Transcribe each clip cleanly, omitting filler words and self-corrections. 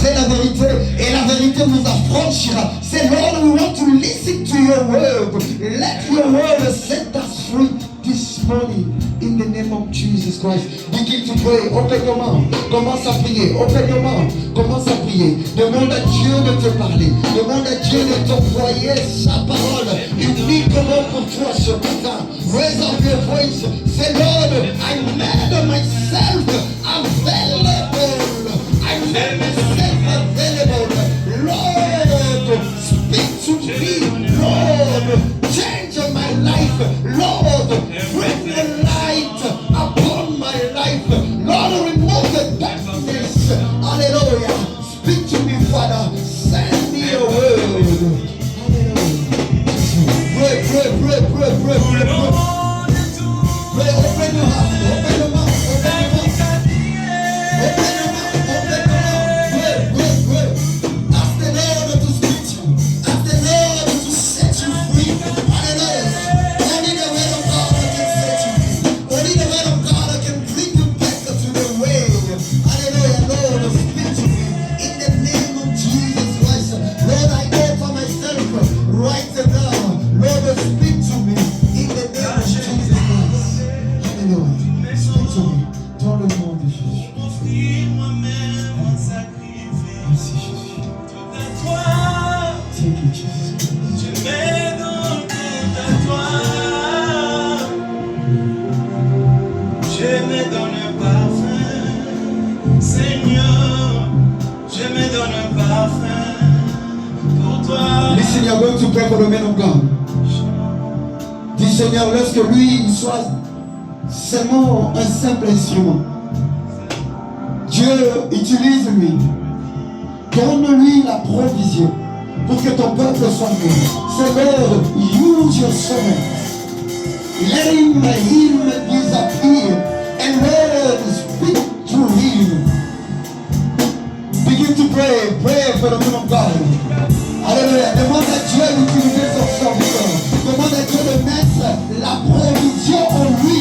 c'est la vérité et la vérité vous affranchira. C'est Lord, we want to listen to your word. Let your word set us free this morning in the name of Jesus Christ. Begin to pray. Open your mouth. Commence à prier. Open your mouth. Commence à prier. Demande à Dieu de te parler. Demande à Dieu de t'envoyer sa parole uniquement pour toi ce matin. Raise up your voice. Say, Lord, I made myself available. I made myself available. Lord, speak to me. Lord, change my life. Lord, bring the light upon my life. Lord, remove the darkness. Hallelujah. Speak to me, Father. Send me your word. Hallelujah. Pray. Pray, open your heart. Open your mouth. Open your mouth. Open your mouth. Open your mouth. Pray. Ask the Lord to speak to you. Ask the Lord to set you free. Hallelujah. Only the word of God can set you free. Only the word of God can bring you back to the way. Hallelujah. Lord, speak to me in the name of Jesus Christ. Lord, I offer myself right now. Lord, speak to me in the name of Jesus Christ. Hallelujah. Speak to me dans le nom de Jésus. Merci Jésus. Thank you, Jesus. Je me donne un parfum, Seigneur, je me donne un parfum pour toi. Listen, you're going to pray for the man of God. Dis Seigneur, lorsque lui il soit seulement un simple instrument, Dieu utilise-lui. Donne-lui la provision pour que ton peuple soit né. Seigneur, use your servant. Let him disappear and Lord speak to him. Begin to pray for the man of God. Alléluia. Demande à Dieu d'utiliser son serviteur. Demande à Dieu de mettre la provision en lui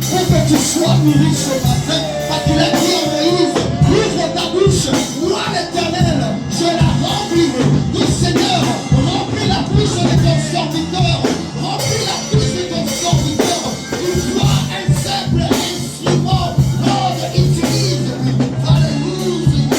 pour que tu sois nourri ce matin. Parce qu'il a dit à Moïse, ouvre ta bouche, moi l'Éternel, je la remplirai. Dis Seigneur, remplis la bouche de ton serviteur. Remplis la bouche de ton serviteur. Tu sois un simple instrument. Lord, utilise-lui. Alléluia.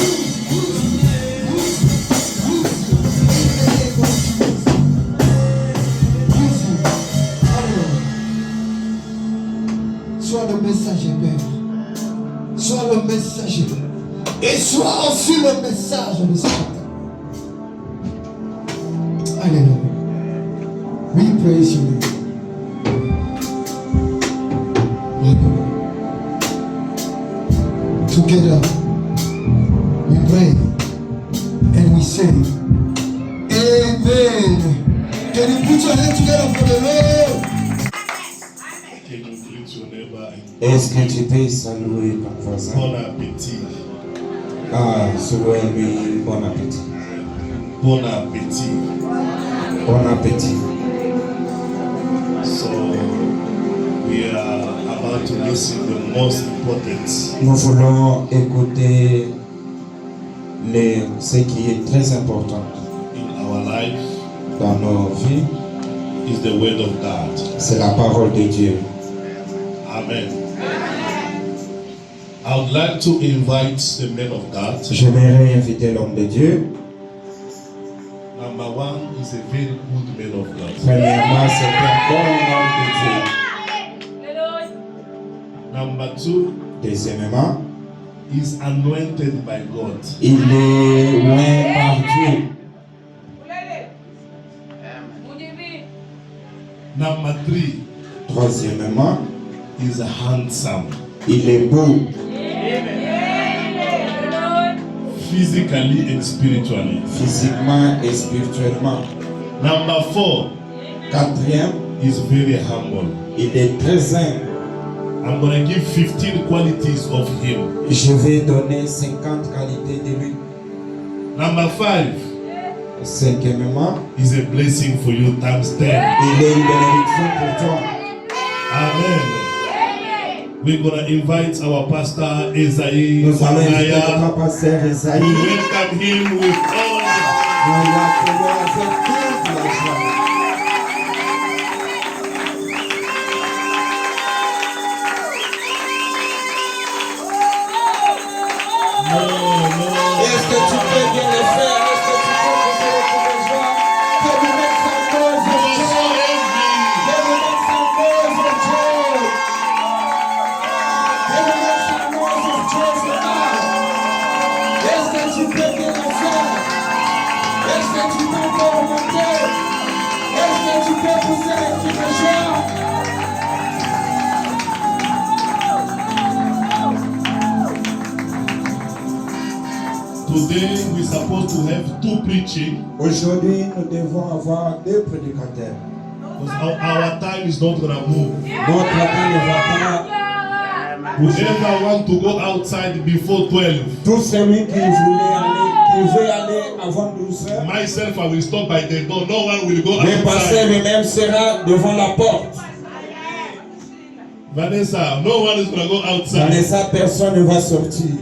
Sois le messager, Père. Sois le messager. Et sois aussi le message de ce matin. Alléluia. We praise you. Together, we pray and we say, Amen. Can you put your hands together for the Lord? Can you greet your neighbor? Est-ce que tu peux saluer ton voisin? Bon appétit. Souhaite-lui bon appétit. Bon appétit. Bon appétit. So we are about to listen to the most important. Nous voulons écouter ce qui est très important In our life dans nos vies. is the word of God. C'est la parole de Dieu. Amen. I would like to invite the men of God. J'aimerais inviter l'homme de Dieu. Number one is a very good man of God. Premièrement, c'est un bon homme de Dieu. Number two Deuxièmement, is anointed by God. il est loin par Dieu. Number three Troisièmement, is handsome. il est beau. Physically and spiritually. Physiquement et spirituellement. Number four Quatrième, is very humble. il est très humble. I'm going to give 15 qualities of him. Je vais donner 50 qualités de lui. Number five Cinquièmement, is a blessing for you times 10. il est une bénédiction pour toi. Amen. We're going to invite our pastor Esaïe Nous allons inviter Naya. notre pasteur We Esaïe. welcome him with all Nous l'accueillons avec toute la joie. Est-ce que tu peux bien le faire? Est-ce que tu peux pousser le cri de joie? Que nous mettre sans cause de joie. Que nous mettre sans cause de joie. Que nous mettre sans cause de joie, Seigneur. Est-ce que tu peux bien le faire? Est-ce que tu peux encore monter? Est-ce que tu peux pousser le cri de joie? Today we're supposed to have two preaching Aujourd'hui, nous devons avoir deux prédicateurs. because our time is not gonna move. Notre temps ne va pas. Whoever want to go outside before 12, Tout celui qui veut aller avant 12 heures, myself I will stop by the door. No one will go le pasteur outside. lui-même sera devant la porte. Vanessa, no one is gonna go outside. Vanessa, personne ne va sortir.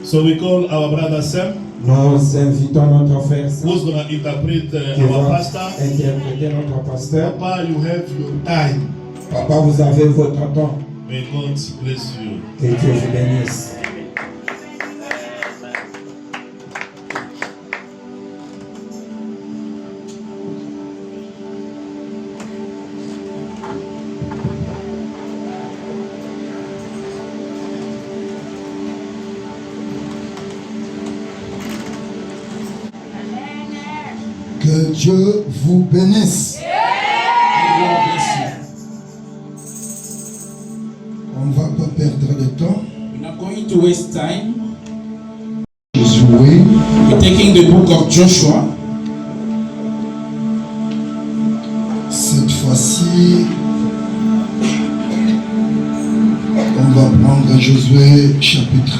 So we call our brother Sam, Nous invitons notre frère who's gonna interpret qui our va pastor. interpréter notre pasteur. Papa, you have your time. Papa, vous avez votre temps. May God bless you. Que Dieu vous bénisse. Que Dieu vous bénisse. On ne va pas perdre de temps. We're not going to waste time. Josué, We're taking the book of Joshua. cette fois-ci, on va prendre Josué chapitre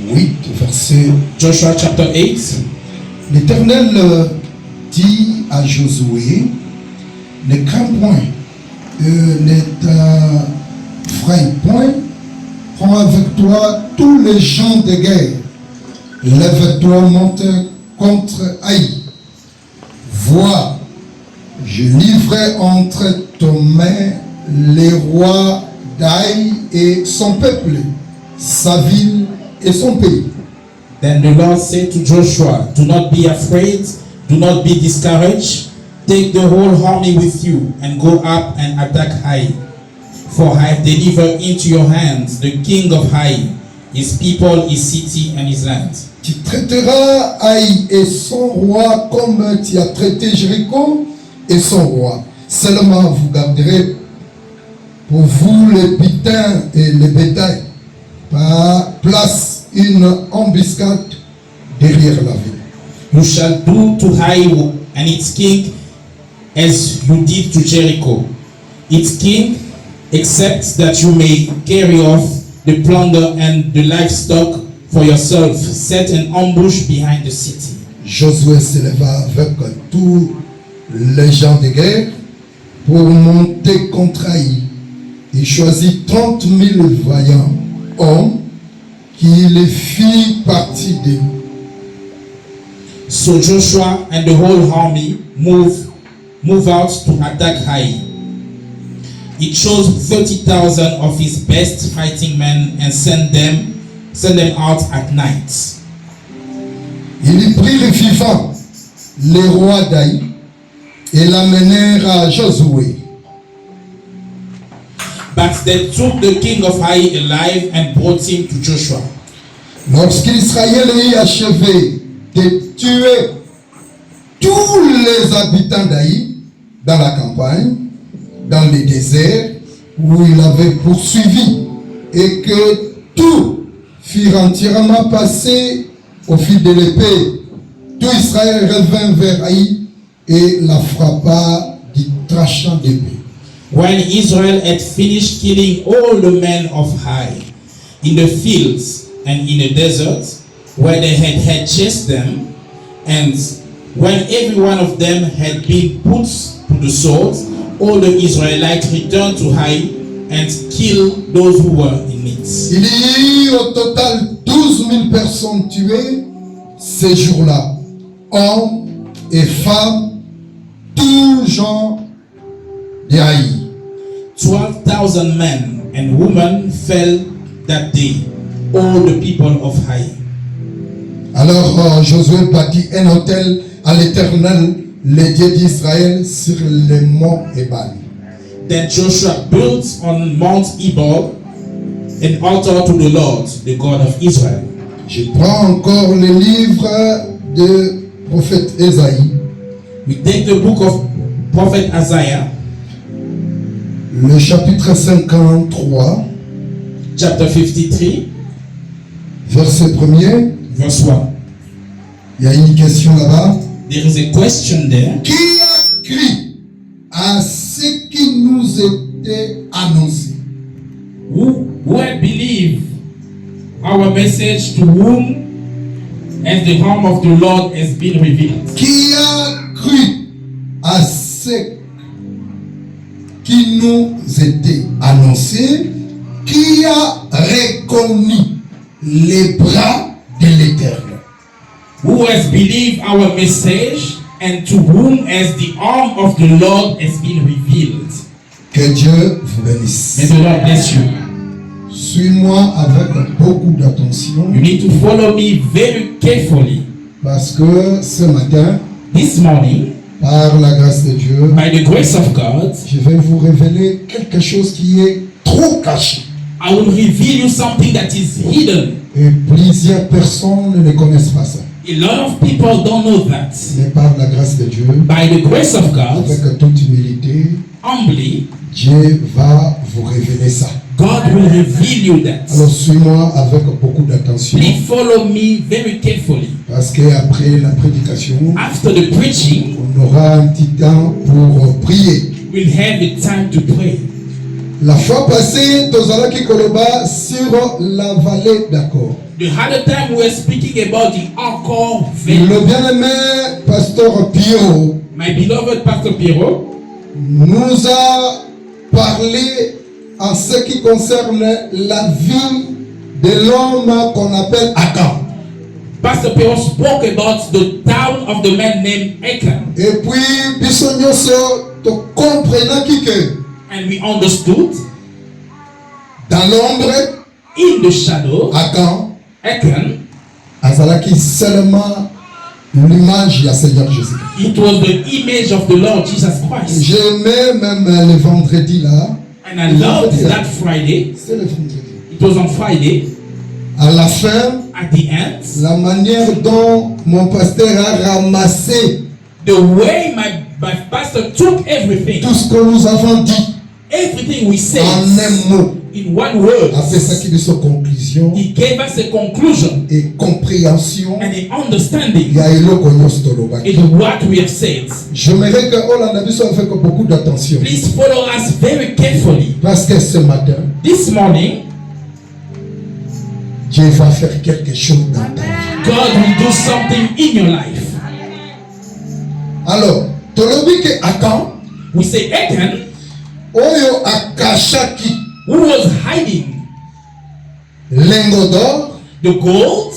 8, verset. Joshua chapter 8. L'Éternel dit à Josué, ne crains point, ne t'effraie point, prends avec toi tous les gens de guerre, lève-toi, monte contre Haï. Vois, je livrerai entre tes mains les rois d'Haï et son peuple, sa ville et son pays. Then the Lord said to Joshua, do not be afraid, do not be discouraged. Take the whole army with you and go up and attack Hai. For I have delivered into your hands the king of Hai, his people, his city, and his land. Tu traiteras Haï et son roi comme tu as traité Jéricho et son roi. Seulement vous garderez pour vous les pitins et les bétails. Par place une embuscade derrière la ville. You shall do to Hai and its king as you did to Jericho. Its king, except that you may carry off the plunder and the livestock for yourself, set an ambush behind the city. Josué s'éleva avec tous les gens de guerre pour monter contre Haï. Il choisit 30 000 vaillants hommes qui les fit partie d'eux. So Joshua and the whole army move out to attack Hai. He chose 30,000 of his best fighting men and sent them out at night. Ils y prirent vivant les rois d'Haï et l'amenèrent à Josué. But they took the king of Hai alive and brought him to Joshua. Lorsqu'Israël eut achevé de tuer tous les habitants d'Haï dans la campagne, dans les déserts où il avait poursuivi, et que tout fut entièrement passé au fil de l'épée, tout Israël revint vers Haï et la frappa du tranchant d'épée. When Israel had finished killing all the men of Hai in the fields and in the desert where they had chased them, and when every one of them had been put to the sword, all the Israelites returned to Hai and killed those who were in it. Il y eut au total 12 000 personnes tuées ces jours-là. Hommes et femmes, tout genre de Haï. 12,000 men and women fell that day, all the people of Hai. Alors Josué bâtit un autel à l'Éternel, le Dieu d'Israël, sur le mont Ebal. Then Joshua built on Mount Ebal an altar to the Lord, the God of Israel. Je prends encore le livre de prophète Ésaïe, We take the book of Prophet Isaiah, le chapitre 53, chapter 53, verset 1er. verse 1. Il y a une question là-bas. There is a question there. Qui a cru à ce qui nous était annoncé? Who had believed our message, to whom as the arm of the Lord has been revealed? Qui a cru à ce qui nous était annoncé? Qui a reconnu les bras de l'Éternel? Who has believed our message, and to whom as the arm of the Lord has been revealed? Que Dieu vous May bénisse. the Lord bless you. Suis-moi avec beaucoup d'attention You need to follow me very carefully. parce que ce matin, This morning, par la grâce de Dieu, by the grace of God, je vais vous révéler quelque chose qui est trop caché. I will reveal you something that is hidden. Et plusieurs personnes ne connaissent pas ça. A lot of people don't know that. Mais par la grâce de Dieu, By the grace of God, avec toute humilité, humbly, Dieu va vous révéler ça. God will reveal you that. Alors suis-moi avec beaucoup d'attention Please follow me very carefully. parce qu'après la prédication, After the preaching, on aura un petit temps pour prier. we'll have a time to pray. La fois passée, Tozalaki Koloba sur la vallée d'Accord. The other time we were speaking about the Encore Valley. Le bien-aimé pasteur Pio My beloved Pastor Piero nous a parlé en ce qui concerne la vie de l'homme qu'on appelle Achan. Pastor Piero spoke about the town of the man named Achan. Et puis, biso nyonso to comprenaki que And we understood dans l'ombre, in the shadow, Achan Achan, azalaki seulement l'image du Seigneur Jésus. it was the image of the Lord Jesus Christ. J'aimais même le vendredi là. And I loved that Friday. C'est le vendredi. It was on Friday. À la fin, At the end, la manière dont mon pasteur a ramassé the way my pastor took everything, tout ce que nous avons dit everything we said en un mot, in one word, après ça qui est son conclusion he gave us a conclusion et compréhension. and an Il understanding y a eloko nyonso tolobaki. in what we have said. J'aimerais que Hollande biso avec beaucoup d'attention Please follow us very carefully. parce que ce matin, This morning, Dieu va faire quelque chose dans ta vie. God will do something in your life. Alors, tolobi que Achan, We say Achan, oyo akashaki who was hiding lengo d'or, the gold,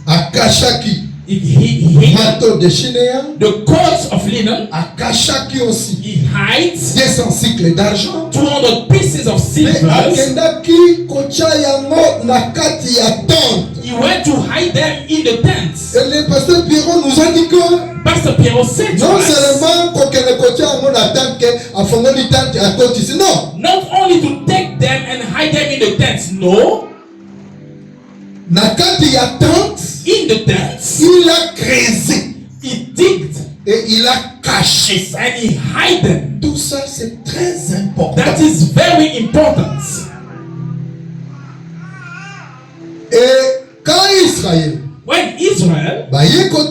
akashaki he hid manteau de Shinéa, the cords of linen, akashaki aussi he hides 200 cycles d'argent. 200 pieces of Mais silver. akendaki kotia yango na kati ya tente. He went to hide them in the tents. Et le pasteur Pierrot nous a dit que Pastor Piero said to non us, seulement kokende kotia yango na tente ke afongoli tente ya koti ici, non. not only to take them and hide them in the tents, no, Na kati ya tente, in the tents, il a creusé he digged et il a caché ça. and he hid them. Tout ça c'est très important. That is very important. Et quand Israël When Israel, va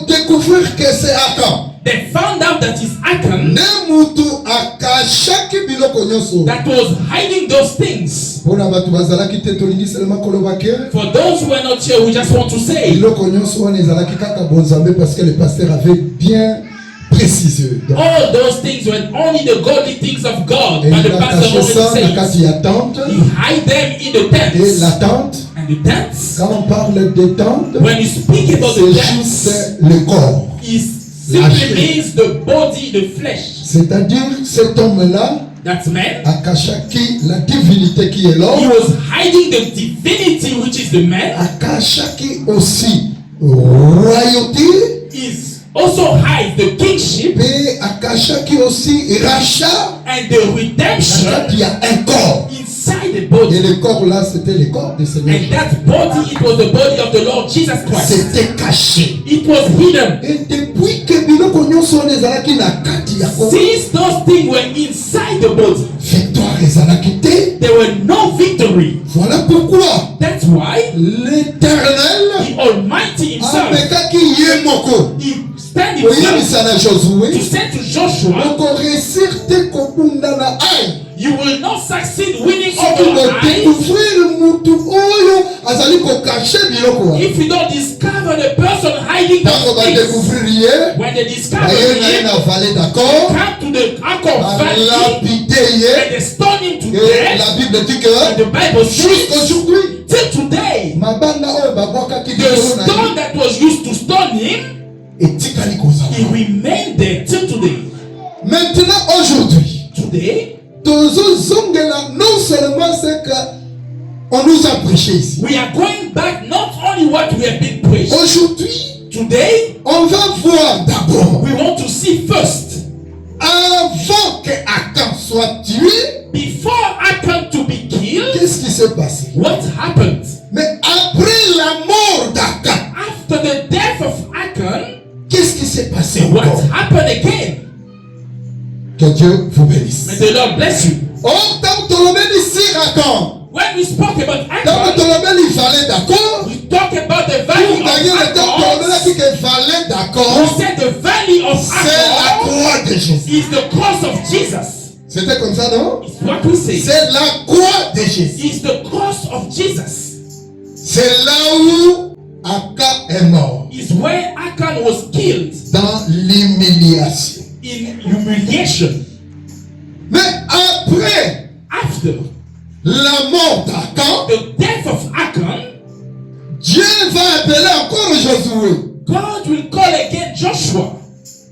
découvrir que c'est Achan, they found out that it's Achan ne mutu akashaki biloko nyonso. that was hiding those things. Pona batu bazalaki te tolingi seulement koloba ke For those who are not here, we just want to say, biloko nyonso wana ezalaki kaka bonzambe parce que le pasteur avait bien précisé. All those things were only the godly things of God. Et But il the a pastor caché ça always na says kati ya tente. he hide them in the Et la tents. tente, And the tents, quand on parle de tente, when you speak about c'est the tents, juste le corps. it La simply chair. means the body, the flesh. C'est-à-dire, cet homme-là That man, a caché qui la divinité qui est he l'homme, was hiding the divinity which is the man. a caché qui aussi royauté, Is also hide the kingship et a caché qui aussi rachat, and the redemption il y a un corps. inside the Et body. le corps là, c'était le corps du Seigneur. And that body, it was the body of the Lord Jesus Christ. C'était caché. It was hidden. Et depuis que biloko nyonso ezalaki na kati ya corps, Since those things were inside the body, victoire ezalaki te. there were no victory. Voilà pourquoi That's why l'Éternel the Almighty himself, amekaki ye moko he stand himself oyebisa na to Josué say to Joshua, okoresir te kobunda na ai you will not succeed winning soki over your eyes kodécouvrir mutu oyo azali kokashe biloko wana. if you don't discover the person hiding Ntango those things. badécouvrir ye When they discover baye na ye him, na vallée d'accord come to the Akon Valley balapide and ye. they stone him to Et death. la Bible dit And que the Bible says, jusqu'aujourd'hui till today, mabanga oyo babwakaki the likolo na ye stone that was used to stone him, etikali kozala. it remained there till today. Maintenant aujourd'hui Today, tozozongela non seulement ce que on nous a prêché ici. we are going back not only what we have been preached. Aujourd'hui, Today, on va voir d'abord, we want to see first, avant que Achan soit tué, before Achan to be killed, qu'est-ce qui s'est passé? what happened? Mais après la mort d'Achan, After the death of Achan, qu'est-ce qui s'est passé what encore? happened again? Que Dieu vous bénisse. May the Lord bless you. Or, tant Tolomeli sur Achan, When we spoke about tant Achan, Tolomeli fallait d'accord, we talk about the pour valley gagner le temps, of Tolomeli a Achan. dit que fallait We d'accord, said the valley of c'est la Achan croix de Jésus. is the cross of Jesus. C'était comme ça, non? It's what we say. C'est la croix de Jésus. It's the cross of Jesus. C'est là où Achan est mort. Is where Achan was killed Dans l'humiliation. in humiliation. Mais après After la mort d'Achan, the death of Achan, Dieu va appeler encore Josué. God will call again Joshua.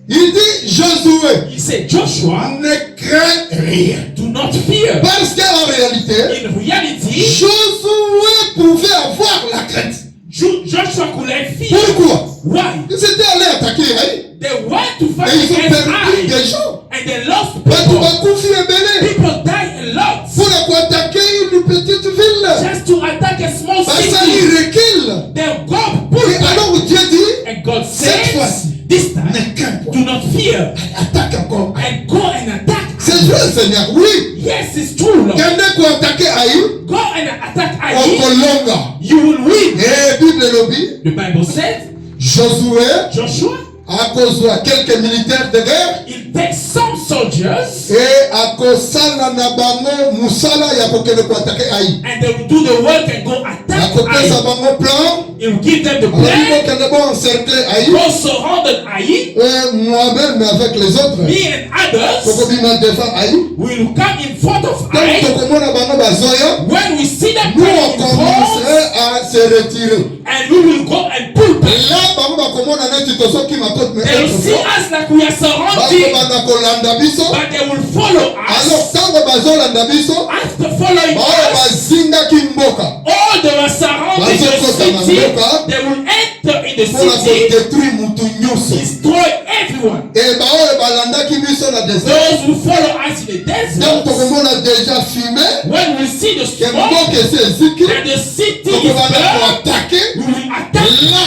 Il dit, Josué, He said, Joshua, ne crains rien. do not fear. Parce qu'en réalité, In reality, Josué pouvait avoir la crainte. Joshua could have fear. Pourquoi? Why? Ils étaient allés attaquer Haï. They went to Et fight ils ont against perdu Ai, des gens. and they lost Batu people. bakufi ebele. People died a lot Pour attaquer une petite ville. just to attack a small Basali city. recule. Then God pulled Et back, alors Dieu dit, and God cette said, fois-ci, this time, ne crains do pas. not fear, Attaque encore. and go and attack. C'est vrai, Seigneur. Oui. Yes, it's true, Lord. Kende ko attaquer Haï. Go and attack Ai. Okolonga. You will win. Et Bible lobby. The Bible said, Josué Joshua, a causé quelques militaires de guerre. it takes some soldiers, Et a kosala na bango musala ya kokende ko attaquer Haï. and they will do the work and go attack Akopesa Ai. bango plan. It will give them the Alors plan. ils vont bon encercler Haï. Go surrounded Ai. Et moi-même, mais avec les autres. Me and others Kokobima défend Haï. will come in front of Quand Ai. tokomona bango bazoya, When we see them nous coming on in front, commencerait à se retirer. and we will go and pull back. Là, bango bakomona neti tosoki makote mais They will see us like we are bango surrounded, banda kolanda biso. but they will follow Alors us. tango bazolanda biso, After following baoyo us, bazingaki mboka all they were surrounding the city, they will enter in the mpona city, kodétruire mutu nyonso. destroy everyone. Et baoyo balandaki biso na désert. Those who follow us in the Donc desert, tokomona déjà fumé, when we see the ke smoke mboka esi eziki, and the city is tokobanda burned, koatake. we will attack Là,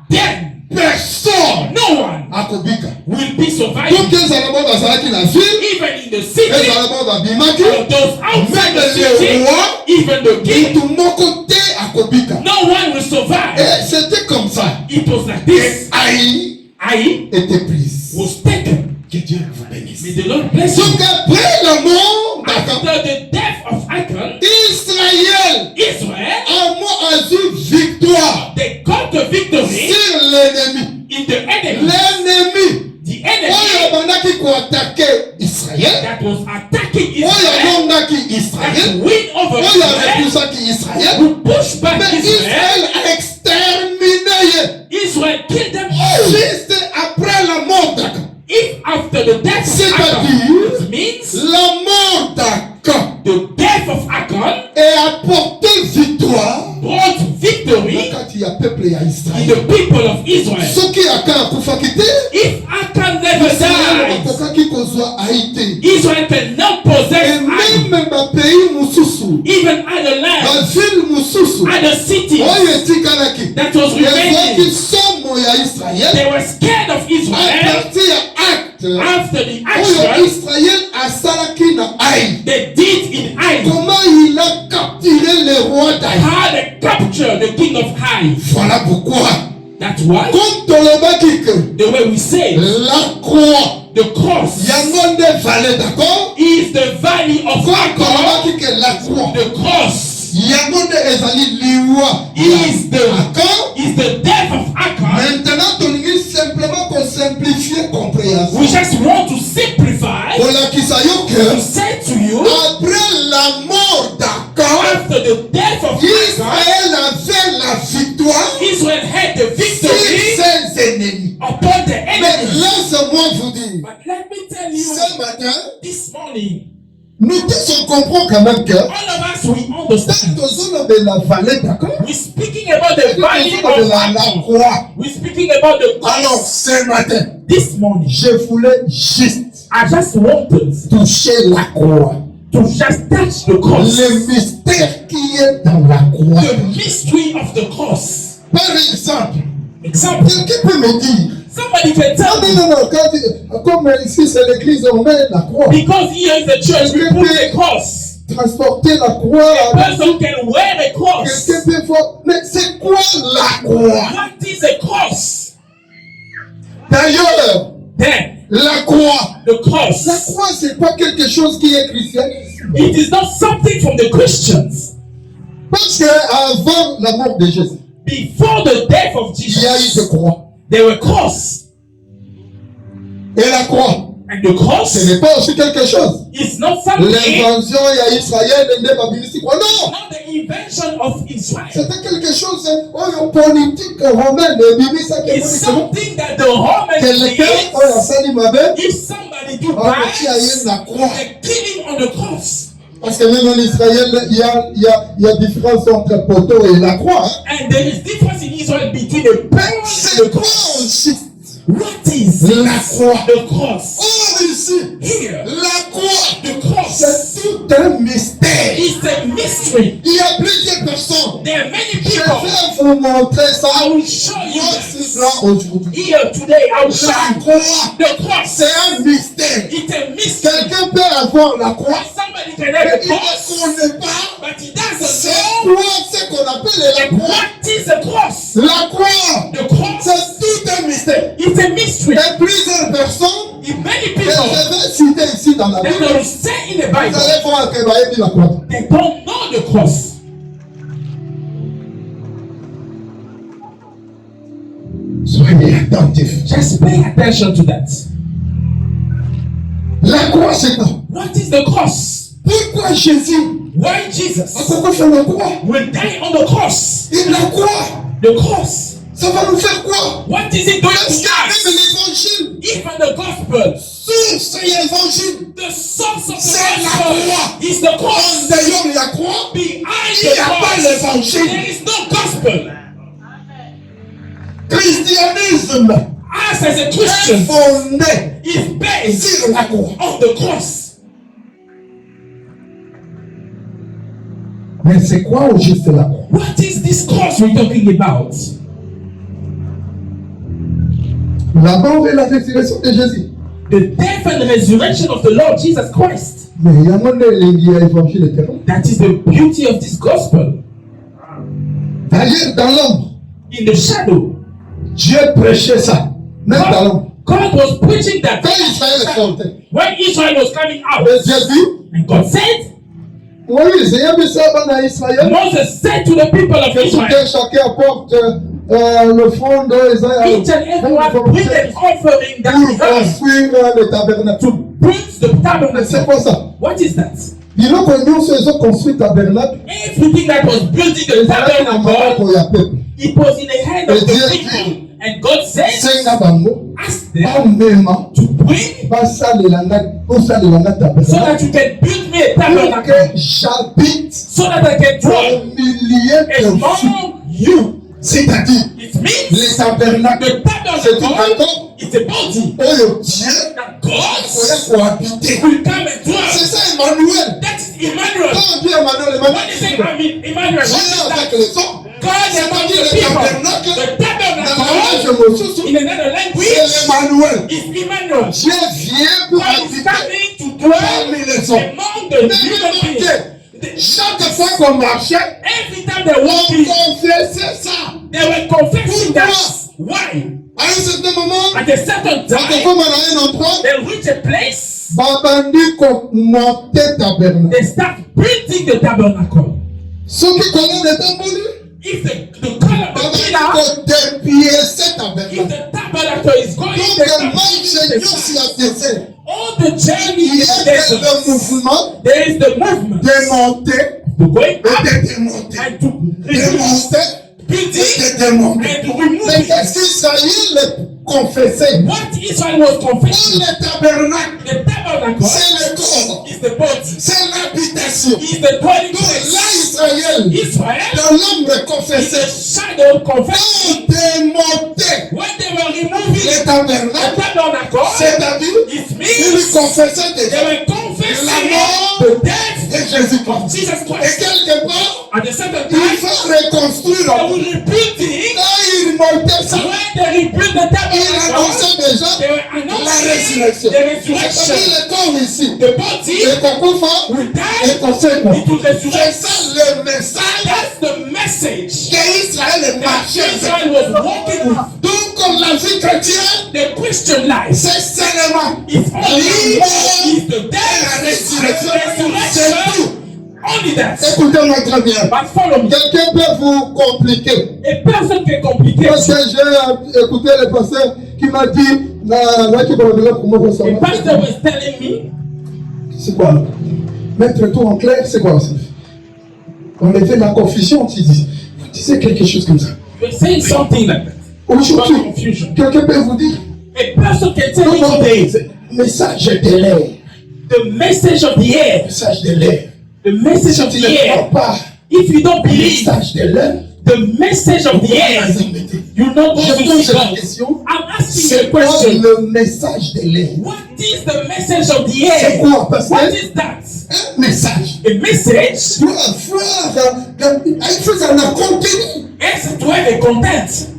them. personne No one akobika. will be surviving. Donc ezala bo bazalaki na ville, Even in the city, ezala bo babimaki, or those outside the même city, le roi, even the king, mutu moko te akobika. no one will survive. Et c'était comme ça. It was like Et this. Haï Ai était prise. was taken. Que Dieu vous bénisse. May the Lord bless you. Donc après la mort d'Achan, After the death of Achan, Israël Israel, a eu victoire they got the victory sur l'ennemi. in the enemy. L'ennemi. The Oyo enemy bandaki ekoatake Israël, that was attacking oyo Israel, alongaki that Israël, win over oyo Israel, arepusaki Israël, who pushed back mais Israël Israel. a exterminé Israel killed them all. juste après la mort d'Akan. If after the death of C'est-à-dire, Achan, it means la mort d'Akan the death of Achan et apporté victoire brought victory nakati ya peuple ya in Israël. the people of Israel. Soki Akan akufaki te, If Achan never Israël dies, bakokaki kozwa Haïti. Israel cannot Et possess Achan. même bapays mosusu, Even other lands, bavile mosusu, other cities oyo etikalaki, that was ezwaki remaining, somo ya Israël they were scared of à Israel. partir ya acte After the oyo action Israël asalaki na Haï. they did in Ai, Comment il a capturé le roi d'Haï. how they captured the king of Ai. Voilà pourquoi, That's why comme tolobaki que the way we say it, la croix the cross yango nde vallée, d'accord, is the valley of comme Achan. tolobaki que la croix The cross yango nde ezali liwa is the d'accord. death of Achan. Maintenant tolingi simplement simplifier compréhension. We just want to simplify Olakisa yo to que say to you, après la mort d'Akan, after the death of Achan, Israël avait la victoire Israel had the sur victory ses ennemis. upon the Mais enemy. laisse-moi vous dire, But let me tell you, ce matin, this morning, nous tous on comprend quand même que all of us we understand. dans zone de la vallée d'Akan, We're speaking about the valley dans zone de of la Achan. croix. We're speaking about the Alors cross. ce matin, This morning, je voulais juste I just wanted toucher la croix. to just touch the cross. Le mystère qui est dans la croix. The mystery of the cross. Par exemple, Example, quelqu'un peut me dire, somebody can ah tell non, me, non, non, comme ici c'est l'église, on met la croix. because here is the church, we put a cross. Transporter la croix. A person can wear a cross. Quelqu'un peut faire. Mais c'est quoi la croix? What is a cross? D'ailleurs, Then, la croix. the cross, La croix, c'est pas quelque chose qui est christianisme. it is not something from the Christians. Parce que avant la mort de Jésus, Before the death of il y a eu Jesus, des croix. there were cross. Et la croix, And the cross ce n'est pas aussi quelque chose. is not something, L'invention, il y a Israël, et la Bible, c'est quoi? Non! not the invention of Israel. C'était quelque chose, oh, politique romaine, et Bible, ça qui est It's politique. something that the Romans Quelqu'un, oh, did. la salle m'avait, If somebody do oh, qui a eu that, la croix. they kill him on the cross. Parce que même en Israël, il y a différence entre poteau et la croix. Hein? And there is difference in Israel between the pole and C'est the quoi cross. aussi? What is La croix. the cross? Or ici, Here, la croix, the cross c'est tout un mystère. is a mystery. Il y a plusieurs personnes. There are many Je people. vais vous montrer ça. I will show you Voici là this. aujourd'hui. Here today, I will show La you croix, the cross. c'est un mystère. It's a mystery. Quelqu'un peut avoir la croix, Somebody can mais have a il ne cross, connaît pas but he doesn't c'est know quoi ce qu'on appelle la croix. what is a cross. La croix, The cross c'est tout un mystère. is a mystery. Et plusieurs personnes, If many que people je vais citer ici dans la that Bible, will say in the vous Bible, allez voir que Baïe dit la croix. they don't know the cross. Soyez attentifs. Just pay attention to that. La croix, c'est quoi? What is the cross? Pourquoi Jésus, Why Jesus pourquoi faire la croix? will die on the cross? Et la croix, The cross. ça va nous faire quoi? What is it doing Parce to que même us? l'évangile, Even the gospel, source et l'évangile, the source of the C'est la gospel croix. is the en cross. dehors de la croix, Behind il the n'y a pas cross, l'évangile. there is no gospel. Christianisme Us as a est Christian fondé is based sur la croix. on the cross. Mais c'est quoi au juste la croix? What is this cross we're talking about? La mort et la résurrection de Jésus. The death and resurrection of the Lord Jesus Christ. Mais il y a un monde qui a l'évangile éternel. That is the beauty of this gospel. D'ailleurs, dans l'ombre, In the shadow, Dieu prêchait ça. Même dans l'ombre. God was preaching that Quand Israël est sorti, when Israel was coming out. mais Dieu dit, And God said, oui, j'ai mis ça dans Israël. Moses said to the people of Que Israel, chacun apporte l'offrande Each and everyone bring an offering that pour he has construire le tabernacle. to build the C'est tabernacle. quoi ça? What is that? Biloko nyonso ezoconstruire tabernacle Everything that was building the ezalaki na tabernacle, maboko ya peuple. it was in the hand of Et the Dieu people. And God says, Senga bango ask them bamema to bring bosalela nga so tabernacle that you can build me a pour tabernacle, que j'habite so that I can au dwell milieu de vous. among you. C'est-à-dire, It means les tabernacles, the c'est tout un tabernacle corps is a body oyo Dieu that God pourrait cohabiter. will come and dwell. C'est ça Emmanuel. That is Emmanuel. Quand on dit Emmanuel, What is it? Emmanuel, I mean, Emmanuel. What Dieu is avec that? les hommes. God among C'est-à-dire the le people. tabernacle, The dans la tabernacle langue Mosusu, in another c'est language l'Emmanuel. is Emmanuel. Dieu vient pour God is habiter coming to dwell parmi les hommes. among the Mais human beings. remarquez, chaque fois qu'on marchait, Every time they on walk in, confessait ça. they were confessing Pourquoi? that. Why? À un certain moment, At a certain quand on time, va dans un endroit, they reach a place, babandi monter tabernacle. they start building the tabernacle. Ceux qui connaissent les tambours, If the color, the babandi pillar, dépiécer if tabernacle. the tabernacle is going, Donc, they le start marche building Dieu the sur la désert. all the journey Il y is a there. le mouvement There is the movement de monter to going et up de démonter. and to De reduce, monter et building de démonter. and to remove Mais it. qu'est-ce qu'Israël confessait? What Israel was Pour confessing, le tabernacle, the tabernacle c'est le corps, is the body, c'est l'habitation. is the dwelling Donc là, place. Israël, Israel dans l'ombre is the confessait, shadow confessing. on démontait When they were removing le the tabernacle, tabernacle, c'est-à-dire, it ils means confessaient they déjà were confessing la mort the death de Jésus-Christ. of Jesus Et Christ. quelque part, At a certain il time, faut reconstruire. they will rebuild it. Quand il montait ça, When they rebuild the il tabernacle, annonçait déjà they were la announcing résurrection. the resurrection. C'est-à-dire le corps ici. The body Et qu'on fait, will et die, qu'on fait quoi? it will C'est resurrect. ça le message That's the message qu'Israël est that marché avec. Israel was walking with. Donc, comme la vie chrétienne, The Christian life c'est seulement is only is the la death and résurrection. C'est resurrection. tout. Only that. Écoutez-moi très bien. But follow me. Quelqu'un peut vous compliquer. A person can complicate. Parce que j'ai écouté le pasteur qui m'a dit, The pastor was telling me, c'est quoi? Mettre tout en clair, c'est quoi ça? On avait la confusion, tu dis. Vous disiez quelque chose comme ça. you're saying something like that. Aujourd'hui, About confusion. quelqu'un peut vous dire, A person can tell me today message de l'air. the message of the air. Message de l'air. The message Si of tu the ne air. crois pas, If you don't believe message de l'air, the message of the air, you know je what pose to la God. question. I'm asking you C'est a quoi question. le message de l'air? What is the message of the C'est air? quoi? Parce What que is that? un message A message doit avoir il faut un contenu. has to have a content.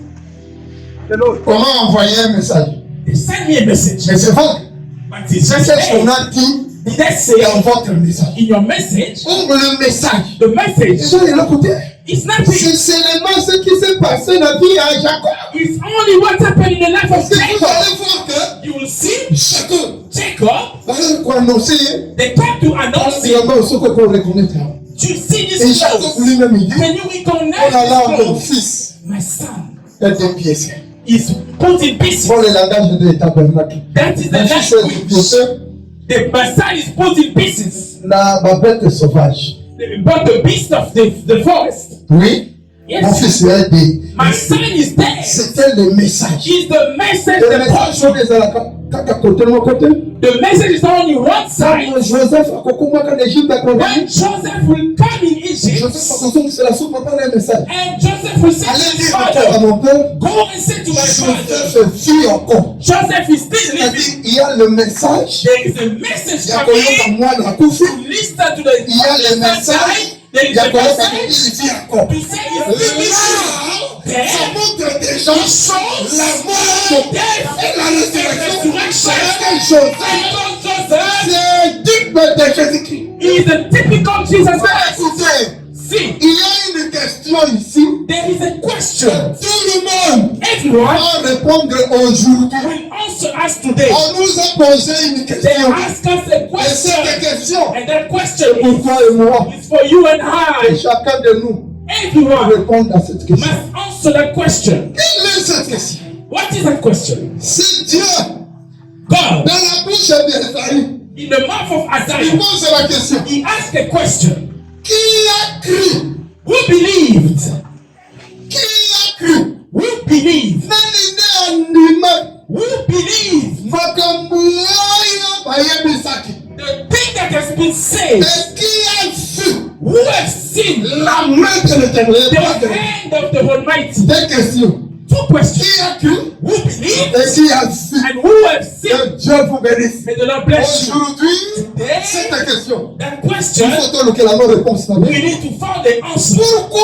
Comment envoyer un message? They send me a message. Mais c'est vague. But it's just Qu'est-ce qu'on there. a dit Did they say dans votre message? in your message, Le message. the message Les gens, ils l'écoutaient. is nothing. C'est seulement ce qui s'est passé dans la vie à Jacob. It's only what happened in the life Parce of que vous Jacob. allez voir que You will see Jacob, Jacob, pour annoncer, they come to announce c'est it. là-bas aussi qu'on peut reconnaître. You see Et this Jacob clothes. lui-même, il dit, Can you oh recognize là là, this mon clothes? fils My son est dépiécé. is put in pieces. Pour le langage de tabernacle. That is the Mon fils est language. dépiécé. My son is put in pieces. La bête sauvage. But the beast of the forest, Oui. Mon yes, fils est dépiécé. my son is dead. C'était le message. Is the message Le the message portion. est à la côté de mon côté. The message is only one side. Joseph a commencé en Égypte à When Joseph will come in Egypt, Joseph a commencé c'est la soupe pour parler un message. and Joseph will say Allez to his dire à father, mon père, go and say to my father, Joseph vit encore. Joseph is still living. C'est-à-dire, il y a le message. There is a message Il y a coming. combien de mois dans la couche? To listen to the Il y a le message. side. There Il is y a a combien de message il vit encore. to say it's living. Là, ça montre déjà It shows la mort death et la résurrection. resurrection. Parce que Joseph, Because Joseph c'est un type de Jésus-Christ. is the typical Jesus Mais Christ. écoutez, See, il y a une question ici. there is a question. Tout le monde Everyone va répondre aujourd'hui. will answer us today. On nous a posé une They question. ask us a Et question, cette question, and that question pour toi et moi, is for you and et I. chacun de nous Everyone répondre à cette question. must answer answer that question. Quelle est cette question? What is that question? C'est Dieu, God, dans la bouche d'Esaïe, in the mouth of il Isaiah, pose la question. he asked a question. Qui a cru? Who believed? Qui a cru? Who believed? Nani ne andima? Who believed Makambu oyo bayebisaki. the thing that has been said? Et qui a vu Who have seen la main de l'Éternel? the hand of the Almighty? Deux questions. Two questions. Qui a cru? Who believed Et qui a vu? and who have seen? Que Dieu vous bénisse. May the Lord bless you. Aujourd'hui, cette question. That Il question, faut que la bonne réponse soit we need to find the answer. Pourquoi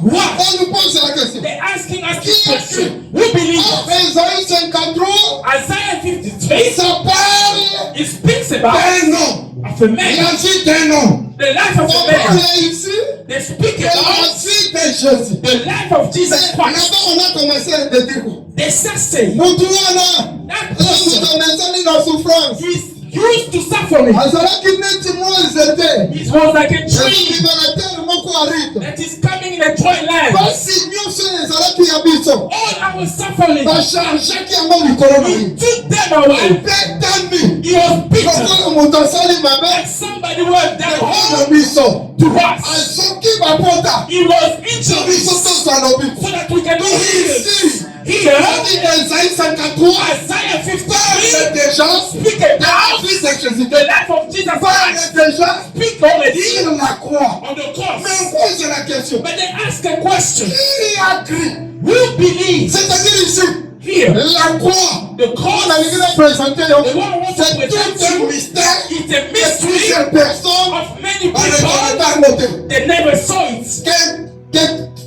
Why? on nous pose la question? They're asking us this question. Who believes? En Ésaïe 53, Isaiah 53, ça parle it speaks about d'un nom. of a Il man, a dit d'un nom. the life of On a man. parle ici They speak de la about vie de Jésus. the life of Jesus Mais Christ. là-bas, on a commencé à dire quoi? They say Mutu wana, that là, person nous sommes dans la souffrance. is used to suffering. Azalaki neti mwanzete. It was like a Yesu tree liberateur moko arito. that is coming in a dry land. Basi nyonso ezalaki ya biso. All our suffering, Bachargeaki yango likolo na he ye. took them away. Betami. He was beaten. Lokola moto asali mabe. Like somebody who has done Ekona harm biso. to us. Azoki bapota. He was So biso injured tozo alobi. so that we can be healed. Ici. Here, Adi Esaïe 53. Isaiah C'est 53 déjà speak la about vie de Jésus. the life of Jesus Christ. C'est déjà Speak already sur la croix. on the cross. Mais on pose la question. But they ask a question. Qui a cru? Who believes? C'est-à-dire ici, Here, la croix. the On cross, a vu la présenter. the one who wants to C'est present tout un you, mystère. it's a Et mystery plusieurs personnes of many on ne people. pas noté. They never saw it.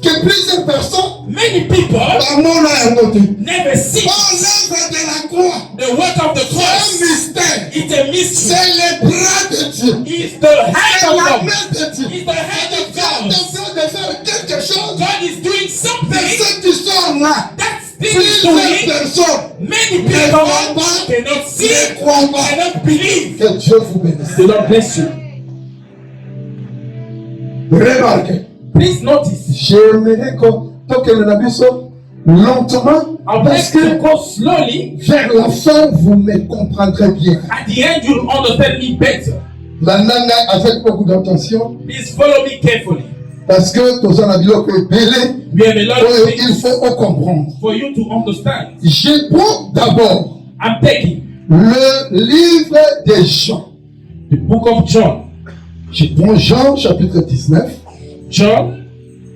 Que plusieurs personnes Many people par mon a noté. never see Dans it. l'œuvre de la croix, The work of the c'est un cross, mystère. it's a mystery. C'est le bras de Dieu. It's the hand C'est of la God. main de Dieu. It's the hand of Quand on God. vient de faire quelque chose, God is doing de something cette histoire-là, that's still plusieurs doing. personnes Many ne people croient pas, cannot see, ne croient pas. cannot believe. Que Dieu vous bénisse. The Lord bless you. Remarquez, Please notice. j'aimerais qu'on toque le nabiso lentement I'd parce like to que go slowly. vers la fin, vous me comprendrez bien. At the end, you'll understand me better. La nana avec beaucoup d'attention Please follow me carefully. parce que tous en avions que belé, We have a lot of il things faut comprendre. for you to understand. Je prends d'abord I'm taking le livre de Jean. the book of John. Je prends Jean chapitre 19. John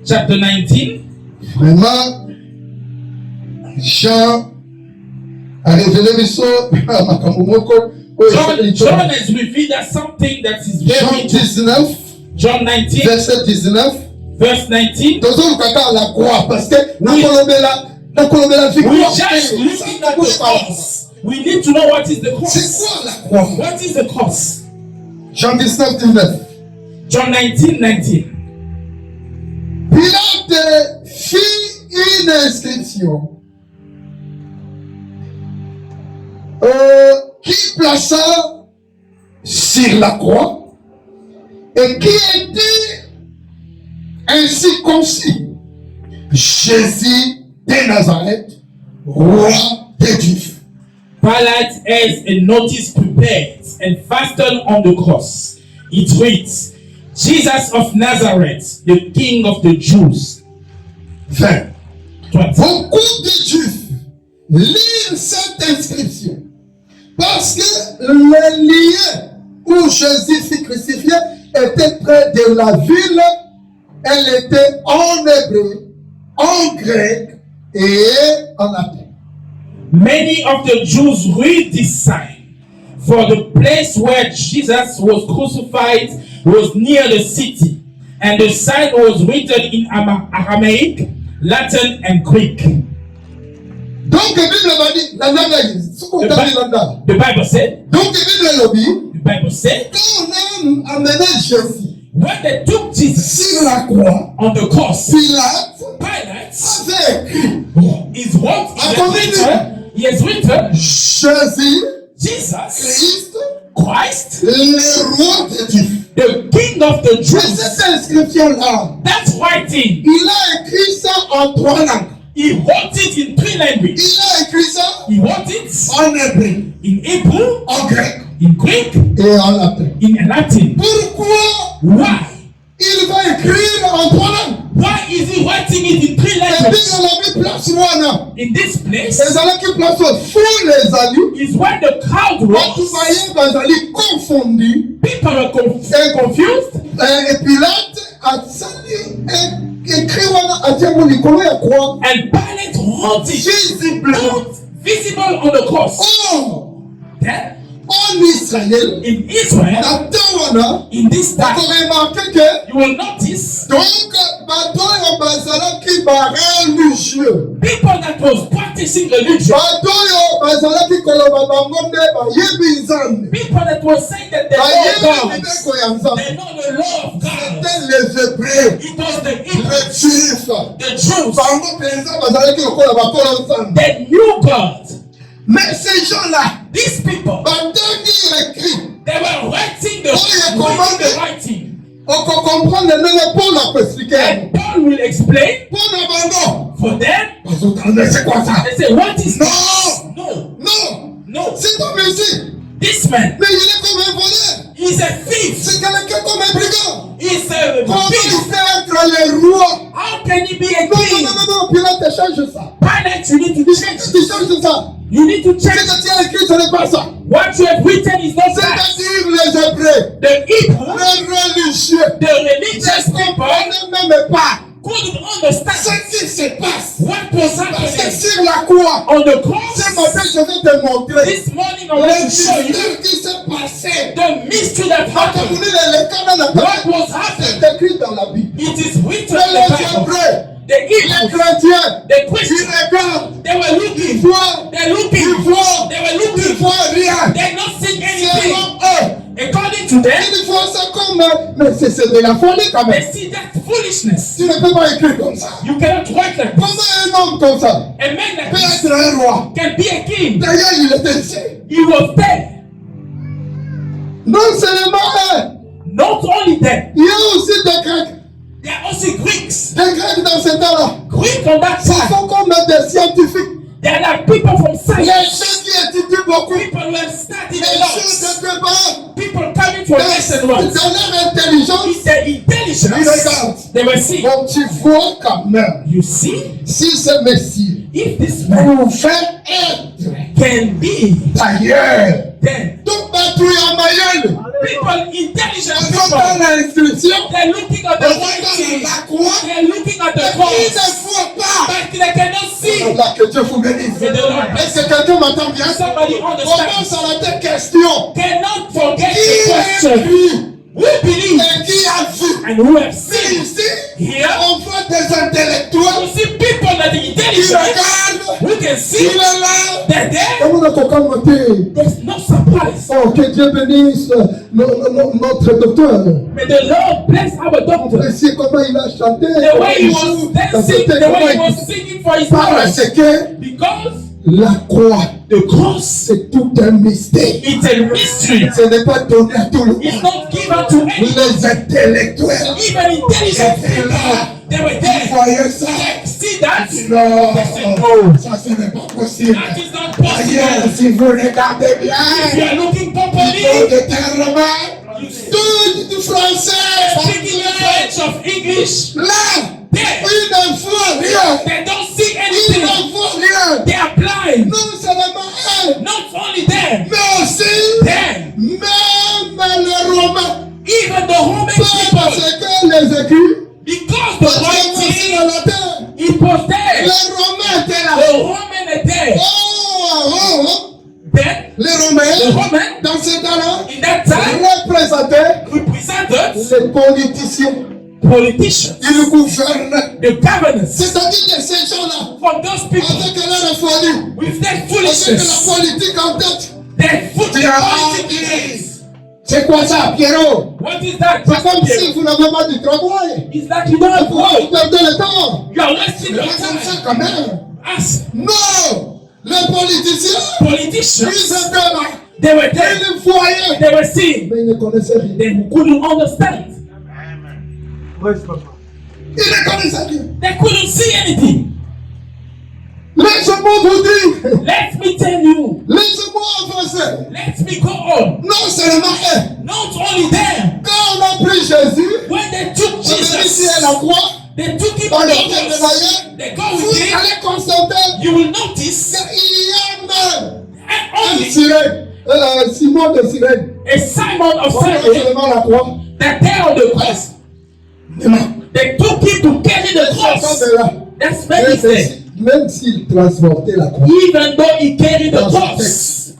chapter 19. Vraiment, Jean a révélé Misso à Makamumoko. John has revealed us something that is Jean very 19, John 19, verset 19. verse 19. Toujours le à la croix parce que dans Colombie, We victoire. just looking at the cross. We need to know what is the C'est cross. quoi la croix? What is the cross? Jean 19, 19. John 19, 19. Pilate fit une inscription qui plaça sur la croix et qui était ainsi conçu: Jésus de Nazareth, roi des Juifs. Pilate has a notice prepared and fastened on the cross. It reads, Jesus of Nazareth, the King of the Jews. 20. 20. Beaucoup de Juifs lisent cette inscription parce que le lieu où Jésus fut crucifié était près de la ville. Elle était en hébreu, en grec et en latin. Many of the Jews read this sign, for the place where Jesus was crucified was near the city, and the sign was written in Aramaic, Latin, and Greek. Donc, la Bible va dire, la langue, ce qu'on t'a dit là-dedans. The Bible said, Donc, la Bible l'a dit, the Bible said, quand on a amené Jésus when they took Jesus sur la croix, on the cross, Pilate Pilate avait écrit is what he has written, Jésus, Jesus Christ, Christ, le roi des Juifs. the King of the Mais Jews. cette inscription-là, That's writing. il a écrit ça en 3 langues. He wrote it in 3 languages. Il a écrit ça He wrote it en hébreu, in Hebrew, en grec in Greek, et en latin. in Latin. Pourquoi Why? il va écrire en 3 langues? Why is he writing it in 3 Et puis languages? dans la vie place Rwanda. In this place Les alliés qui placent au fond les alliés. is where the crowd Quand vous was. voyez les alliés confondus, People were confused. et Pilate a sali écrit Rwanda a dit mon Nicolas à quoi? And Pilate wrote it Visiblement. out, visible on the cross. Or, Then, en Israël, in Israel, dans Rwanda, in this vous time, remarquez que you will notice donc bateau et bazala qui barre religieux. people that was practicing religion, Bateau et bazala qui koloba bango nde bayebi nzambe. people that were saying that they know Bayebi God, mibeko ya nzambe. they know the law of God. C'était les Hébreux, It was the les Hebrews, Juifs. the Jews, Bango penza bazalaki lokola bakolo nzambe. they knew God. Mais ces gens-là, These people, batangi écrit, they were writing the, Oh, yeah, command the it. writing. on peut comprendre ndenge Paul a expliqué. And Paul will explain Paul na bango. for them. Bazotanda, c'est quoi ça? They say, what is No. this? No, Non, no. c'est comme ici. This man, Mais il est comme un voleur. he's a thief. C'est quelqu'un comme un brigand. He's a Comment il thief. fait être le roi? How can he be a Non, king? non, Pilate change ça. Pilate, you need to change. Tu changes ça. You need to Ce change. que tu as écrit, ce n'est pas ça. What you have written is not that. C'est-à-dire les Hébreux, The Hebrew, les religieux, the religious ne people comprenaient même pas couldn't understand ce qui se passe. what was Parce que happening sur la croix, on the ce cross. matin, je vais te montrer This morning I le want to show you mystère qui s'est passé. the mystery that Quand vous happened. lisez les canons, What was happening? c'est écrit dans la Bible. It is written Mais in les the Bible. Hébreux, The les Hebrews, chrétiens, the ils Christians, regardent, they were ils looking. voient, They're ils looking. voient, They were ils looking. voient rien. They're not seeing anything. Selon eux, According to them, ils voient ça comme, mais c'est de la folie quand they même. see that foolishness. Tu ne peux pas écrire comme ça. You cannot write like this. Comment un homme comme ça A man like peut this être un roi? can be a king. D'ailleurs, il était ici. He was there. Non seulement eux, Not only that, il y a aussi des Grecs. there are also Greeks. Des Grecs dans ce temps-là. Greek on that Ce side. sont comme des scientifiques. There are people from Les science. gens qui étudient beaucoup. People who have studied Les a gens lot. de débat. People coming from lesson Dans ones. leur intelligence, With their ils intelligence, regardent. they were seeing. Donc tu vois quand même, You see, si ce Messie if this man pouvait être can be, d'ailleurs, then tout battu en Mayenne, people, intelligent ils ont pas people, l'instruction, they're looking at ils the regardent writing. la croix, They're looking at et the ils cross, ne voient pas. but they cannot see. Allah, que Dieu vous bénisse. May the Lord Est-ce que quelqu'un m'entend bien? Somebody Commence understand. à la tête question. Cannot forget Qui the question. écrit Who believe et qui a vu? and who have C'est seen. ici, Here, on voit des you intellectuels see people that are qui intelligent, regardent, who can il see. est là. They're there. Comment on a commenté? There's no surprise. Oh, que Dieu bénisse notre docteur. May the Lord bless our doctor. Voici comment il a chanté. The way he was dancing, the way he was singing for his Parce parents. que Because la croix, the cross, c'est tout un mystère. it's a mystery. Ce n'est pas donné à tout le It's monde. not given to anyone. Les intellectuels, Even intelligent people, they were vous there. voyez ça? See that? Non, They said, no, ça ce n'est pas possible. that is not Ailleurs, possible. si vous regardez If you bien, are looking tout properly, de terrement, tout du français, speaking the French of English, là, there, ils ne voient rien. they don't see Ils anything. ne voient rien. They are blind. Non seulement eux, Not only them, mais aussi them, même les Romains. even the Roman Parce people, que les écrits, because the parce que writing, dans la terre, it was there. les Romains étaient là. The Roman are there. Oh, Then, les the Romains, Roman, dans ce temps-là, in that time, représentaient represented les politiciens. politicians, Ils gouvernent. the governors, C'est-à-dire que ces gens-là, from those people, avec leur folie, with their avec la foolishness, politique en tête. their Ah, politics. c'est quoi ça, Pierrot? What is that? C'est comme si vous n'avez pas du travail. It's like you don't have Vous work. perdez le temps. You are wasting C'est your pas comme ça time. quand même. As Non! Les politiciens, politicians, ils étaient là. they were there. Ils voyaient. They were seeing. Mais ils ne connaissaient rien. They couldn't understand. Ils ne connaissaient rien. They couldn't see anything. Laissez-moi vous dire. Let me tell you. Laissez-moi avancer. Let me go on. Non seulement Not only there. quand on a pris Jésus, When they took on a mis Jesus, à la croix, they took him dans on le the ciel de cross. Maïen, They go vous with him. allez constater You will notice qu'il y a même and un only sirène, Simon de Sirène. a Simon of On a Cyrene seulement la croix. that there on the cross. They took him to carry the cross. That's very sad. Même s'il transportait la croix Even though he carried the dans sa cross tête,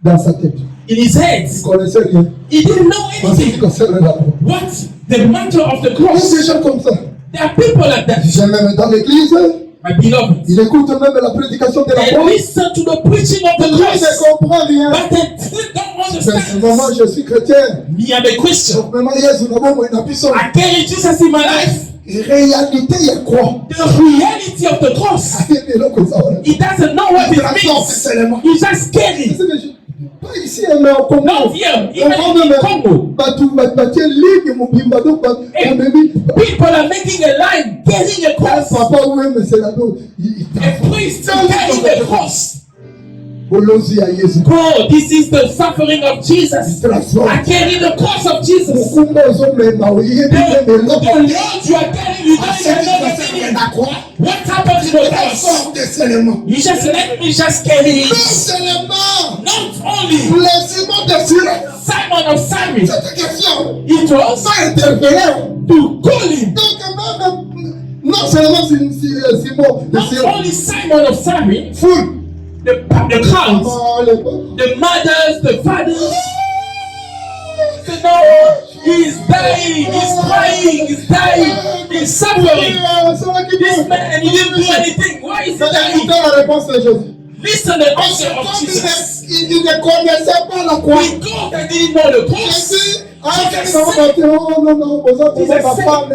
dans sa tête, in his head, il ne connaissait rien. he didn't know Parce qu'il anything. concernait la croix. What's the matter of the Il y a des cross? gens comme ça. There are people like that, J'ai même dans l'église, my beloved. il écoute même la prédication de la They croix. listen to the preaching of the Il ne cross, comprend rien. but they still don't C'est ce moment, understand. je suis chrétien. Me, I'm a Christian. Donc, même Jésus, nous avons une ambition. I carry Jesus in my life. Réalité, il y a quoi? The reality of the cross. Et donc, ça, voilà. He doesn't know what Il it transporte means. ces éléments. He just carry. Pas ici, mais au Congo. Not here, Au even Congo, in mais Congo. Bâtir ligne, mon bimba, donc, Hey, on me dit, people are making a line, carrying a cross. papa, oui, mais c'est là-bas. A priest carrying the cross. Bolozi à Jésus. Bro, this is the suffering of Jesus. I carry the cross of Jesus. Mukumba ozomema, oyebi The meme Lord eloko. you are carrying, you don't even know the meaning. What happened to the cross? Sort de ces éléments. You just let me just carry Non it. seulement Not only les Simon de Sirène. Simon of Cyrene, Cette question it was va interpeller. to call him. Donc, même, non seulement Simon de Not Sirène. only Simon of Cyrene, Foule. the crowds, the mothers, the fathers. Say, no, he's dying, he's crying, he's dying, he's suffering. This man, he didn't do anything. Why is he dying? La réponse de Jésus. Listen to the Parce answer que of quand Jesus. il ne connaissait pas la croix. Because they didn't know the cross. Jésus a dit, oh non, vous êtes ma femme,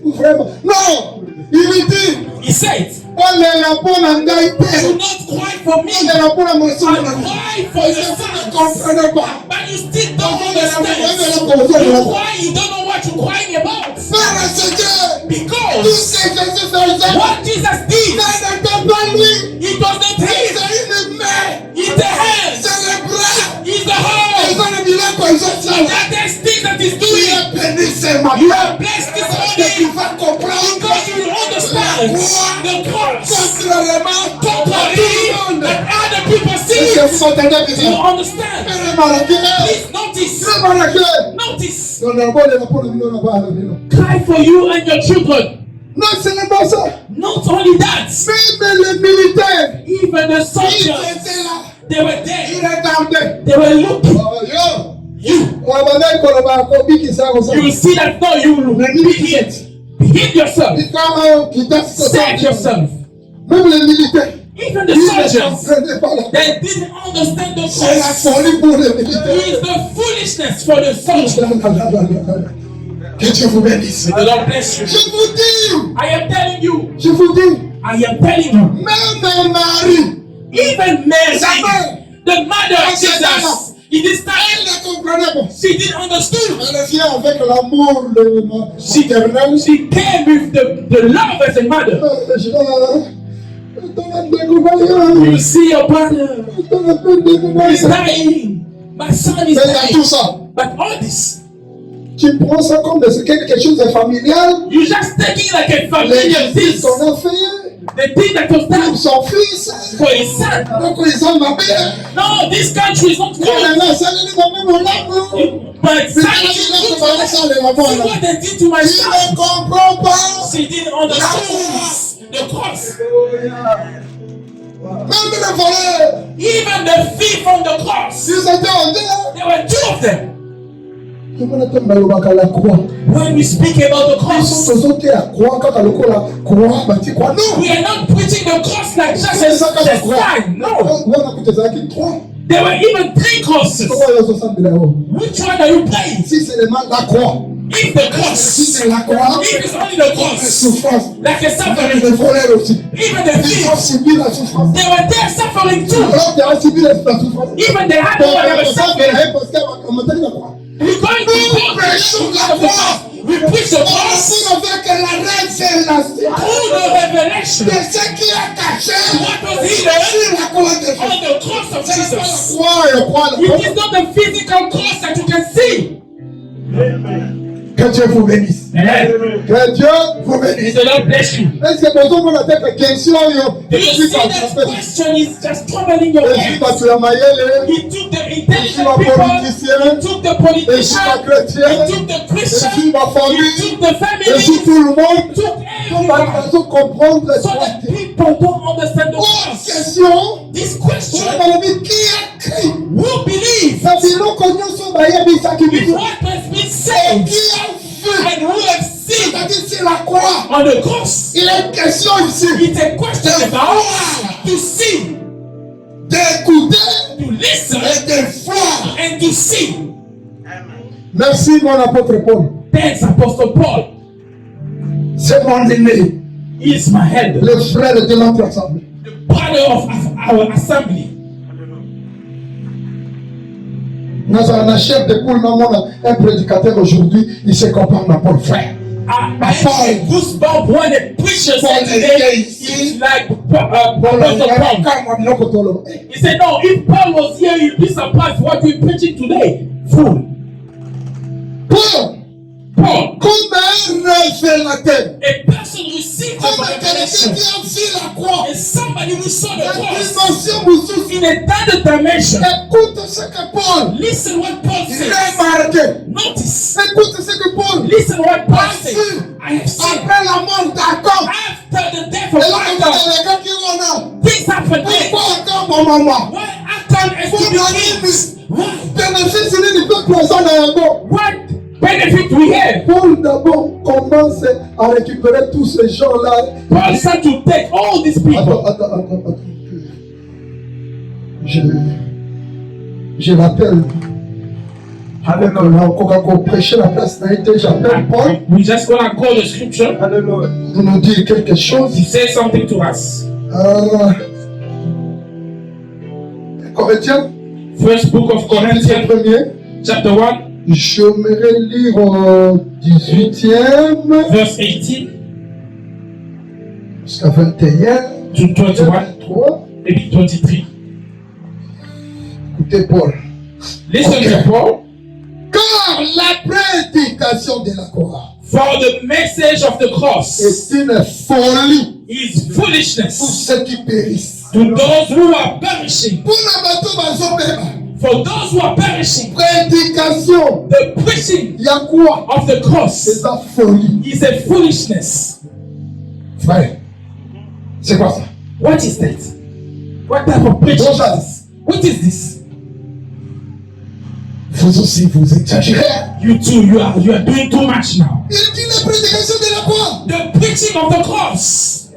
vraiment. Non, il lui dit, He said, on est là pour la do gaieté. not cry for me. On est là pour la moisson de la vie. Cry for your Vous ne sons. comprenez pas. But you still don't On est là understand. pour la You cry, you don't know what you're crying about. Parce que tout Because ce que Jésus faisait, what Jesus did, ça n'était pas lui. it was not him. C'est une main. It's the hands. C'est le bras. It's the Ils heart. ont le bilan qu'on fait. That is things that is Il doing. est béni ce matin. You are blessed this Parce que tu morning. vas comprendre Because you understand the cross. contrairement Contrary that other people see est-ce que it. vous entendez You bien? understand? Please notice. Notice. Cry for you and your children. Non, ce n'est pas ça. Not only that, Même les militaires, even the ils soldiers, étaient là. they were Ils there. regardaient. They were looking. Oh, yo. You. On va même qu'on va copier qui ça comme ça. You will see that no, you will behave yourself. Ils quand qui Save yourself. Même les militaires, Even the ils ne soldiers, comprenaient pas la they didn't understand the C'est la cross. folie pour les militaires. It is the foolishness for the soldier. Que Dieu vous bénisse. May the Lord bless you. Je vous dis, I am telling you. je vous dis, I am telling you. même Marie, Even Mary, Isabel, the mother of Jesus, in this elle time, ne comprenait pas. she didn't understand. Elle vient avec l'amour maternel. She came with the love as a mother. You see your brother is dying. My son is Mais il y a tout dying. ça. But all this, Tu prends ça comme quelque chose de familial. you just taking like a Les familiar fils thing. qu'on a fait The thing that was pour done son fils. for his son. Donc ils ont ma mère. No, this country is not On good. est là, ça lui dit, maman, mon amour. But C'est son là is qu'il good a for fait us. ça, les mamans. See what they did to my Il son. ne comprend pas. She didn't understand the cross. Même le voleur. Even the thief on the cross. Ils étaient en dehors. There were two of them. Comment on appelle la croix? When we speak about the Ils cross, sont sautés à croix, quand on a la croix, bâti croix. Non! we are not preaching the cross like just C'est ça a quand la croix. sign. No. On a écouté ça qui trois. There were even three crosses. Comment ils ont ça de là-haut? Which one are you playing? Si c'est le mal, la croix. If the Si cross, c'est la croix, if it's only the la cross, souffrance. like a Les suffering, voleurs aussi. even the Ils ont thieves, subi la souffrance. they were there suffering too. Alors, ils ont subi la souffrance. Even they had Donc, one that was ça, suffering. parce qu'on m'a dit la croix. We're going to go because of the cross. We preach the Par cross rapport avec la révélation through the revelation. de ce qui est caché What was sur hidden la croix de Jésus. on the cross of C'est pas la Jesus. croix et le croix, le It croix. is not the physical cross that you can see. Que Dieu vous bénisse. Amen. Que Dieu vous May bénisse. the Lord bless you. Est-ce que besoin qu'on a cette question? Do you see that question is just troubling your Je suis head? battu à Maïele. He took the Je suis intelligent ma people, politicien. he took the Je suis ma politician, he chrétienne. took the Je suis Christian, ma he famille. took the Je suis family, tout le monde. he took Pour la everyone. façon de comprendre So la that people don't understand the Oh, cross. question. This Pour question, la vie qui a créé. who believes Ça dit non qu'on y soit baillé, mais ça qui with dit. what has been Et said qui a vu. and who have seen C'est-à-dire c'est la croix. on the cross? Il est question ici It's a question about to see, d'écouter to listen, et de voir. and to see. Merci mon apôtre Paul. Thanks, Apostle Paul. C'est mon aîné. He is my head, Le frère de notre assemblée. the brother of our assembly. Nous avons un chef de poule, un prédicateur aujourd'hui, il se compare à Paul frère. I had goosebumps when the preacher said today, it's like Apostle Paul. He said, no, if Paul was here, you'd be surprised what we're preaching today. Fool. Paul, Paul, comme un révélateur, a person received the comme quelqu'un qui revelation, a vu la croix, and somebody who saw the la cross dimension vous in a third dimension. écoute ce que Paul Listen what Paul says. remarqué. Notice. Écoute ce que Paul, Listen what Paul says. I have seen après la mort d'Accord, after the death et of là, il y a Achan, des gars qui vont là. things happened there. Pourquoi Accord, mon maman? Why Achan has to be killed? Why? Bénéfice, il n'est pas présent dans le monde. What benefit we have? Paul d'abord commence à récupérer tous ces gens-là. Paul said to take all these people. Attends. Je l'appelle. Avec on prêcher la place d'Haïti, j'appelle Paul We just gonna call the scripture pour nous dire quelque chose. to say something to us. Corinthiens, First book of chapitre Corinthians, 1er. chapter 1, J'aimerais lire au 18e verse 18 jusqu'à 21, to 21, 23. maybe 23. Écoutez Paul. Listen Okay. to Paul. Car la prédication de la croix For the message of the cross est une folie is pour foolishness ceux qui périssent. to those who are perishing. Pour la bateau bazobeba, For those who are perishing, prédication, the preaching il y a quoi? of the cross C'est la folie. is a foolishness. Frère, c'est quoi ça? What is that? What type of preaching is Bonjour. this? What is this? Vous aussi, vous exagérez. You too, you are doing too much now. Il dit la prédication de la croix. The preaching of the cross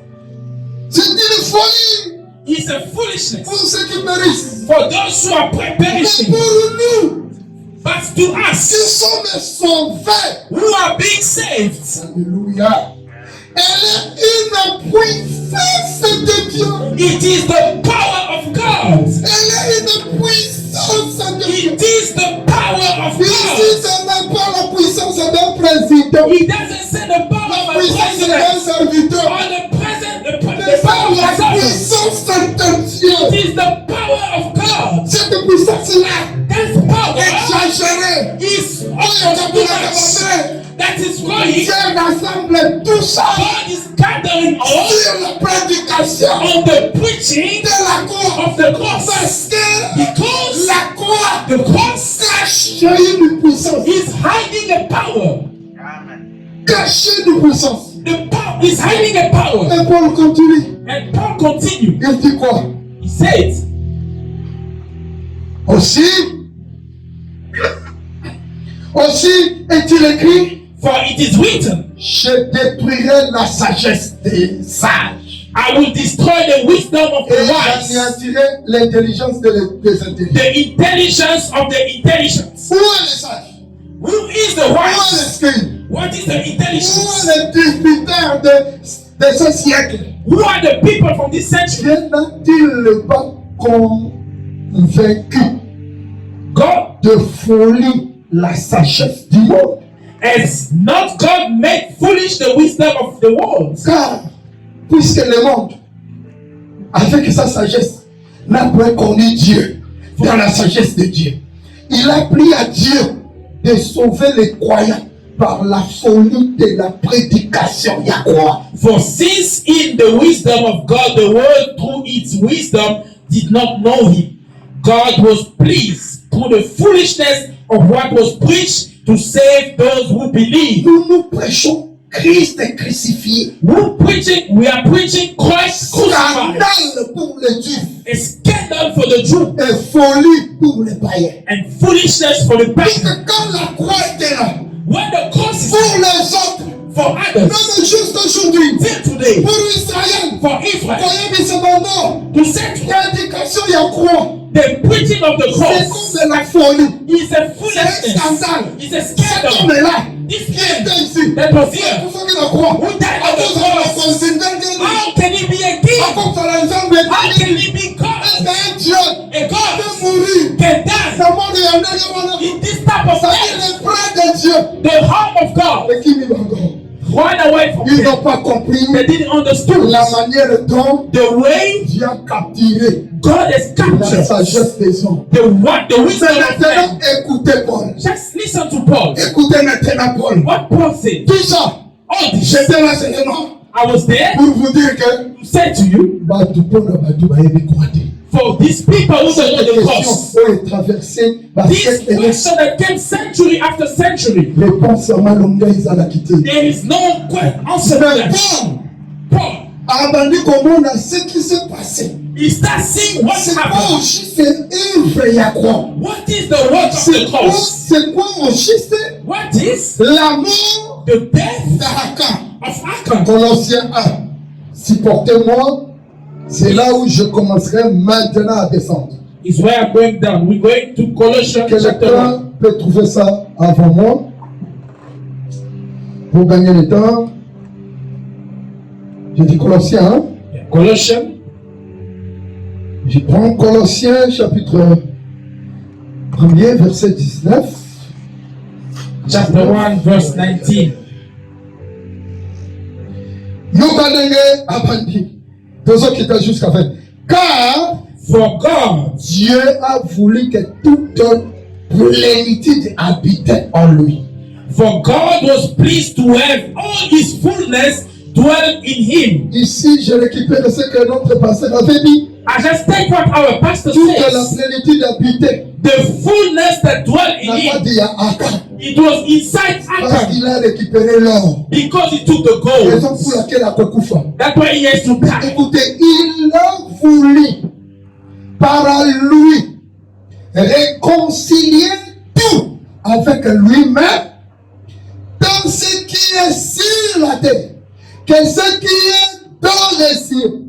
C'est une folie is a foolishness pour ceux qui périssent. for those who are Mais perishing. pour nous But to qui us sommes sauvés, who are being saved, alléluia, elle est une puissance de Dieu. it is the power of God. Elle est une puissance de Dieu. It is the power of Ici, God. ce n'est pas la puissance d'un président, He doesn't say the power la of a puissance d'un president serviteur, or the president, the mais power par of la God. puissance de Dieu. It is the power of God. Cette puissance-là, That power exagérée, is oh, almost too il y a much. That is going. Dieu rassemble tout ça God is gathering all sur la prédication on the preaching de la croix. of the cross. Parce que Because la croix the cross cache une puissance. is hiding a power. Cache une puissance. The power is hiding a power. Et Paul continue. And Paul continued. Il dit quoi? He said, Aussi est-il écrit, for it is written, je détruirai la sagesse des sages. I will destroy the wisdom of Et the wise, j'anéantirai l'intelligence des intelligents. the intelligence of the intelligent. Où est le sage? Who is the Où est wise? l'esprit? What is the Où intelligence? est le distributeur de ce siècle? Who are the people from this century? Dieu n'a-t-il pas convaincu God de folie la sagesse du monde? Has not God made foolish the wisdom of the world? Car, puisque le monde, avec sa sagesse, n'a pas connu Dieu dans la sagesse de Dieu, il a pris à Dieu de sauver les croyants par la folie de la prédication. Il y a quoi? For since in the wisdom of God, the world through its wisdom did not know him, God was pleased through the foolishness of what was preached to save those who believe. Nous prêchons Christ crucifié. We are preaching Christ crucified. Scandale pour les Juifs. A scandal for the Jew Et folie pour les païens. and foolishness for the Parce pagan. que quand la croix était là, When the cross is pour les autres, for others, même juste aujourd'hui, till today, pour Israël, for Israel, voyez, mais c'est mon nom. to set Prédication, il y a quoi? the preaching of the C'est cross comme de la folie. is a C'est un foolishness. scandale. It's a Cet scandal. homme-là, This qui man était ici, that was here, pour faire la croix, who died à on the cause de la cross, considération, how can he be a à king? cause de l'exemple de How can Dieu, he be c'est God? un Dieu A qui God peut mourir. can die Ça mort de Yandere, in this type of ça life. dit les frères de Dieu. The harm of God Mais qui vivent encore? run away from Ils him. n'ont pas compris They didn't understand la manière dont the way Dieu a capturé God has la captured sagesse des hommes. the wisdom Mais of man. maintenant, écoutez Paul. Just listen to Paul. Écoutez maintenant Paul. What Paul said. Tout ça, All this. j'étais là seulement I was there pour vous dire que to say to you, Batu Pona Batu Bayebi Kwate. for these people who don't know Cette the question cross, est traversée par this cette question that came century after century, réponse à Malonga Isala quitté. there is no answer to Mais that. Paul Paul, a abandonné comment on a ce qui s'est passé. he starts seeing what C'est quoi happened. aussi c'est œuvre et à quoi? What is the work of the cross? C'est quoi aussi c'est What is l'amour the death d'Akan? of Achan? Colossiens 1. Supportez-moi. C'est là où je commencerai maintenant à descendre. Is where I'm going down. We're going to Colossians chapter 1. Quelqu'un peut trouver ça avant moi. Pour gagner le temps. Je dis Colossiens 1. Yeah, Colossians. Je prends Colossiens chapitre 1er, verset 19. Chapter 1, verse 19. Yobalenge abandi. Deux autres qui étaient jusqu'à fin. Car For God Dieu a voulu que toute plénitude habitait en lui. For God was pleased to have all his fullness dwell in him. Ici, je récupère ce que notre pasteur avait dit. I just take what our pastor Toute la says. plénitude habitait. The fullness that dwell in N'a pas him. dit à Akan. It was inside Parce Achan qu'il a récupéré l'or. because he took the Raison gold. pour laquelle Akokufa. That's why he has to die. Écoutez, il a voulu par lui réconcilier tout avec lui-même dans ce qui est sur la terre, que ce qui est dans les cieux,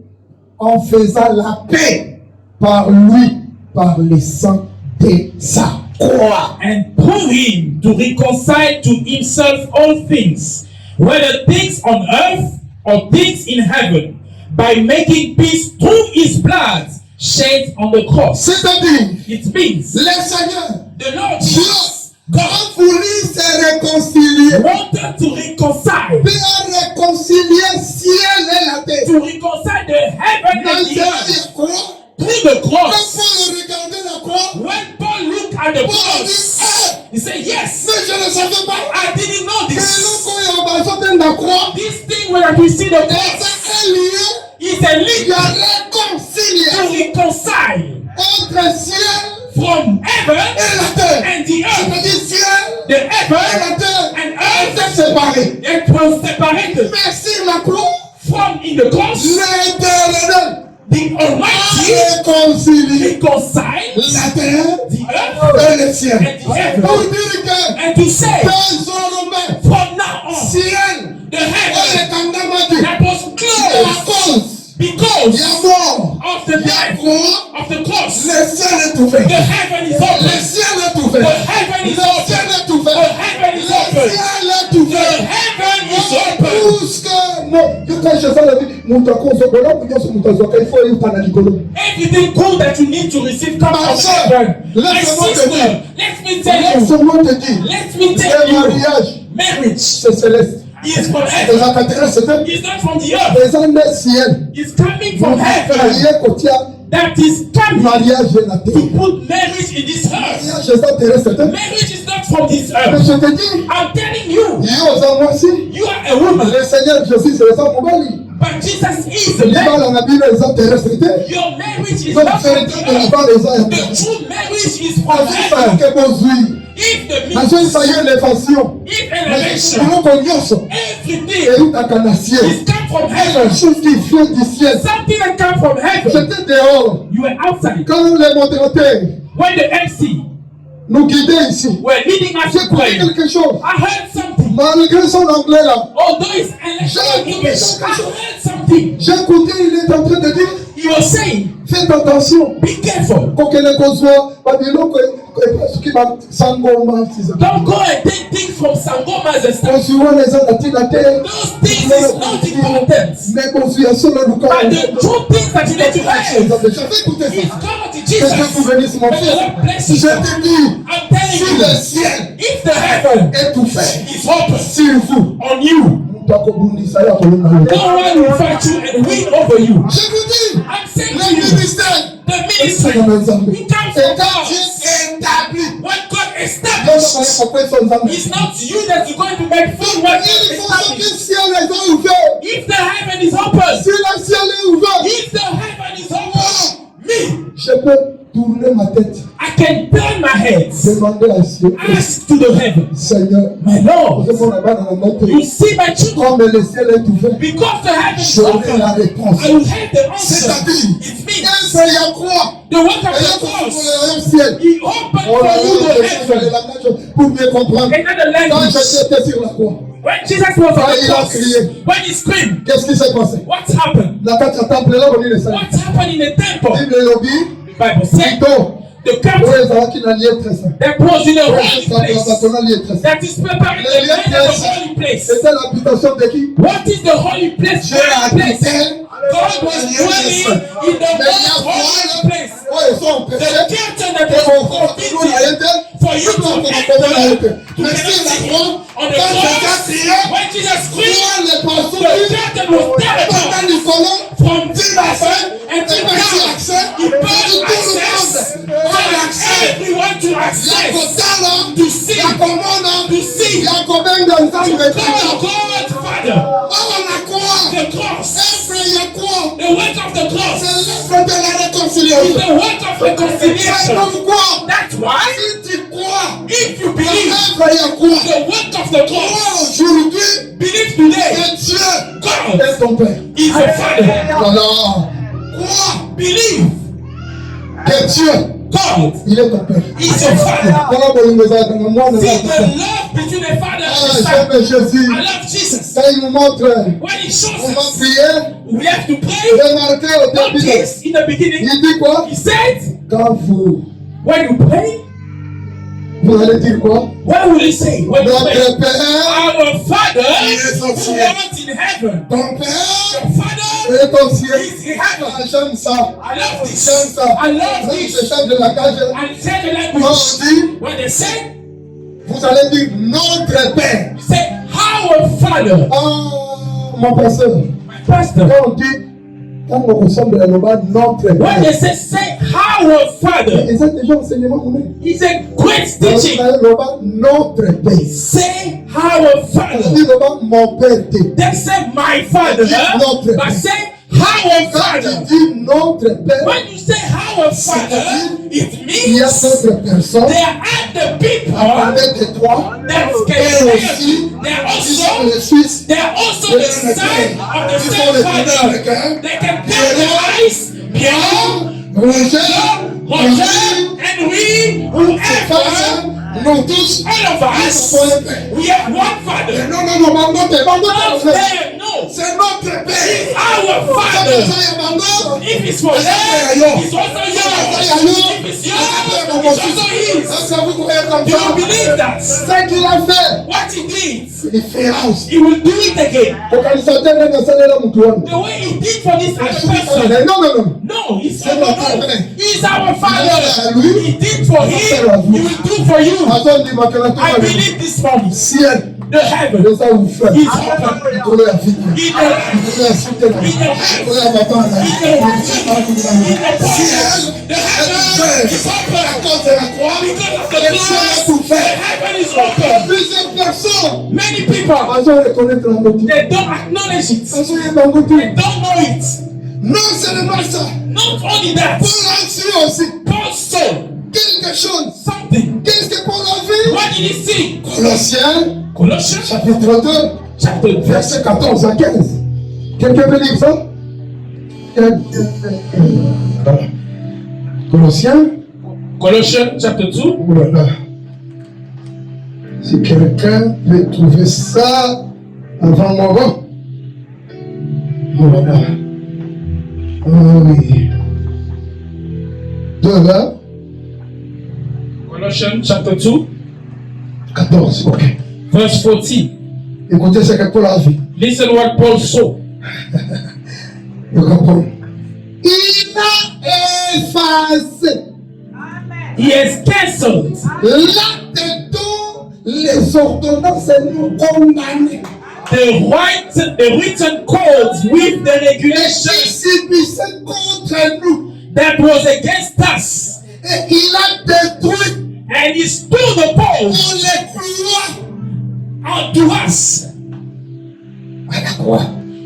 en faisant la paix par lui, par le sang de sa croix. And through him to reconcile to himself all things, whether things on earth or things in heaven, by making peace through his blood shed on the cross. C'est-à-dire, It means le Seigneur, the Lord Dieu, Jesus a voulu se réconcilier, wanted to reconcile, puis a réconcilié ciel et la terre. to reconcile the heaven Dans and the la earth croix, through the quand cross. Paul regardait la croix, When Paul looked at the Paul a dit, cross, he said, yes, mais je ne savais pas. I didn't know Que this. lorsqu'on est en bas de la croix, This thing when we see the dans cross un lieu, is a il link y a to réconciliation reconcile entre ciel from heaven et la terre. and the earth. C'est-à-dire ciel The et heaven la terre and étaient earth, séparés. it was separated Mais sur la croix, from in the cross. l'Éternel The a Almighty réconcilié reconciled la terre the earth et le ciel. and the heaven. Pour dire que And to say, désormais, from now on, ciel the et heaven le Kandamati, that was c'est la closed cause. Il y because a mort. of the Il y a death croix. of the cross. Le ciel est ouvert. The heaven is Le open. ciel est ouvert. The heaven Le is ciel open. est ouvert. The heaven is Le open. ciel est The ouvert. heaven is open. Tout ce que non, quand je fais la vie, mon taco se colle, pour dire sur mon taco, il faut y aller Nicolo. Everything good that you need to receive comes Ma from soeur, heaven. My laisse-moi te sister, dire. let me tell you. Laisse-moi te dire. Let me Le tell you. mariage marriage. C'est céleste. He is from Les heaven. extraterrestres, c'était He's not from the earth. les hommes des ciel. He's coming Vous from heaven. mariez côté That is coming mariage de la to terre. put marriage in this earth. Mariage extraterrestre, c'était. Marriage is not from this Mais earth. je te dis, I'm telling you, il y a aux hommes aussi. you are a woman, Le Seigneur Jésus, c'est les hommes mobile. but Jesus is the Il man. parle dans la Bible des extraterrestres, c'était. Your marriage is Donc, not c'est from le the temps de la earth. part des hommes. The true marriage is from Parce que ça heaven. que vous jouez. If the Parce que ça y est, l'élévation. if Mais elevation, nous connaissons. everything Et une canacien. is come from Quelque heaven. chose qui vient du ciel. Something that come from heaven. J'étais dehors. You were outside. Quand les modérateurs When the MC nous guidaient ici, were leading us j'ai to compris pray, quelque chose. I heard something. Malgré son anglais là, Although it's English, I heard something. j'ai écouté, il est en train de dire, He was saying, faites attention. be careful. Quand quelqu'un conçoit, ce qui va s'engommer, c'est ça. Don't go and take things from Sangomas and stuff. Conçoit les gens de la terre. Those things is not important. Mais construction là, nous But the true things that you need to have J'avais écouté is ça. God to Qu'est-ce que vous Jesus. venez sur mon May the fils? Lord bless you. Je te dis, I'm telling si you, le ciel if the heaven est tout fait, is open sur vous, on you, nous avons bondissé à Colombo. no one will fight you and win over you. Je vous dis, I'm saying to le you, ministère the ministry, it comes est from God. établi. What God Dieu established, n'a pas son âme. it's not you that you're going to make food what God Il faut que le established. ciel est ouvert. If the heaven is open, Si le ciel est ouvert, if the heaven is open, me, je peux tourner ma tête, I can turn my head, demander à Dieu, ask to the heaven, Seigneur, my Lord, posez-moi la main dans la you main. see my children, Comme le ciel est ouvert, because the heaven is j'aurai open, la réponse. I will have the answer. C'est-à-dire, It means un seul à croix. the work of Et là, the pour cross, le ciel. He opened Oh là for you là, the je change le heaven. langage pour mieux comprendre. Another Quand language. j'étais sur la croix, When Jesus was on Quand the il a cross, crié. when he screamed, qu'est-ce qui s'est passé? what happened? La carte à temple là, on dit le Seigneur. What happened in the temple? Bible lobby, The Bible said plutôt, the oui, captain ça va qu'il a lié très sain. that was in a Oui, holy ça place, va lié très sain. that is preparing the land of the holy place. C'était l'habitation de qui? What is the holy place? Dieu a Holy place. habité. God was dwelling in the most holy place. Oh, ils sont The péchés. curtain that Et was on continue à forbidden être. for you to enter, to Mais si la enter croix, on the quand Jésus a cross. crié, When Jesus screamed, toi les the pasteurs, curtain was tearing pendant down Nicolas, from dit la fin, Jesus and to et merci God. accès, He burned tout le access monde, for on accès. everyone to La access, kotala, to see, la commande, to see, la commande d'ensemble to de call God Father. Oh, la croix, The cross, après la croix, the work of the cross c'est l'œuvre de la is réconciliation. the work of C'est reconciliation. pourquoi, That's why, si tu crois, if you la believe œuvre et la croix, the work of the crois cross, aujourd'hui believe today, que Dieu God est ton Père. is your Father. Voilà. Crois Believe que Dieu, God il est ton Père. is your Father. Voilà pour nous aider. Moi, nous See aider. the love between the Father and the Son. J'aime Jésus. I love Jesus. Quand il nous montre, When He shows on va us, prier. we have to pray. Remarquez au début, Notice in the beginning, il dit quoi? He said, Quand vous pray, Vous allez dire quoi? what will He say? When you pray, Notre Père, our Father Yes, who of course. art in heaven. ton Père Your Father est au ciel. is in heaven. Ah, j'aime ça. I love this. J'aime ça. I love Même this. ce chef de la cage, And tell the quand language. on dit, When they say, vous allez dire notre Père. you say, our Father. Ah, mon pasteur, My pastor. quand on dit, quand on ressemble à notre When Père, they say our Father, et c'est déjà enseignement qu'on est. it's a great teaching. Notre Père. Say our On Father. dit mon Père. They say my Father, Notre but Père. say our Quand Father. tu dis notre Père, When you say our Father, it il y a means d'autres personnes there are the people avec des trois that et can aussi they're qui sont also les Suisses. they're also the son of the Ils sont same les Father. Américains. They can tell their eyes, Pierre, Roger, Roger, and we, whoever, nous tous, all of us, we have one Father. non, notre Père, All of them, no, c'est notre Père. it's our C'est Father. ça, If it's for them, it's also yours. If it's yours, it's also his. est-ce que vous croyez comme Do ça? you believe that? Ce qu'il a fait, What he did, différence. he will do it again. Organisateur de la salle de Moutouane. The way he did for this other person. Non. No, he's C'est our notre Father. Père. He's our Il Father. lui. He did for him, he will do for you. Attends, dis-moi que la I believe this morning. ciel, the heaven Les ça vous fait. is open. Vous connaissez la vie. In the Vous connaissez la cité. Vous connaissez la maman. the heaven is open. À cause de la croix, Because of the les cieux ont cross, tout the fait. heaven is open. Plusieurs personnes. Many people, Ils ont reconnaître la moitié. they don't acknowledge it. Ils ont dans le They don't know it. Non seulement ça. Not only that, Paul a su aussi Paul saw quelque chose. something. Qu'est-ce que Paul a vu? What did he see? Colossiens, Colossians chapitre 2, chapter 2. verset 14 à 15. Quelqu'un peut lire ça? Colossiens, Colossians chapter 2. oh là là. Si quelqu'un peut trouver ça avant moi, oh là là. Oh oui. 2 là, Colossians chapter 2, 14, ok. verse 14. Écoutez ce que Paul a vu. Listen what Paul saw. Vous comprenez? Il a effacé He has cancelled l'acte dont les ordonnances nous condamnaient. the written codes with the Et regulations qui subissaient contre nous. that was against us. Et il a détruit And he stood the pour post les croix unto us. à la croix.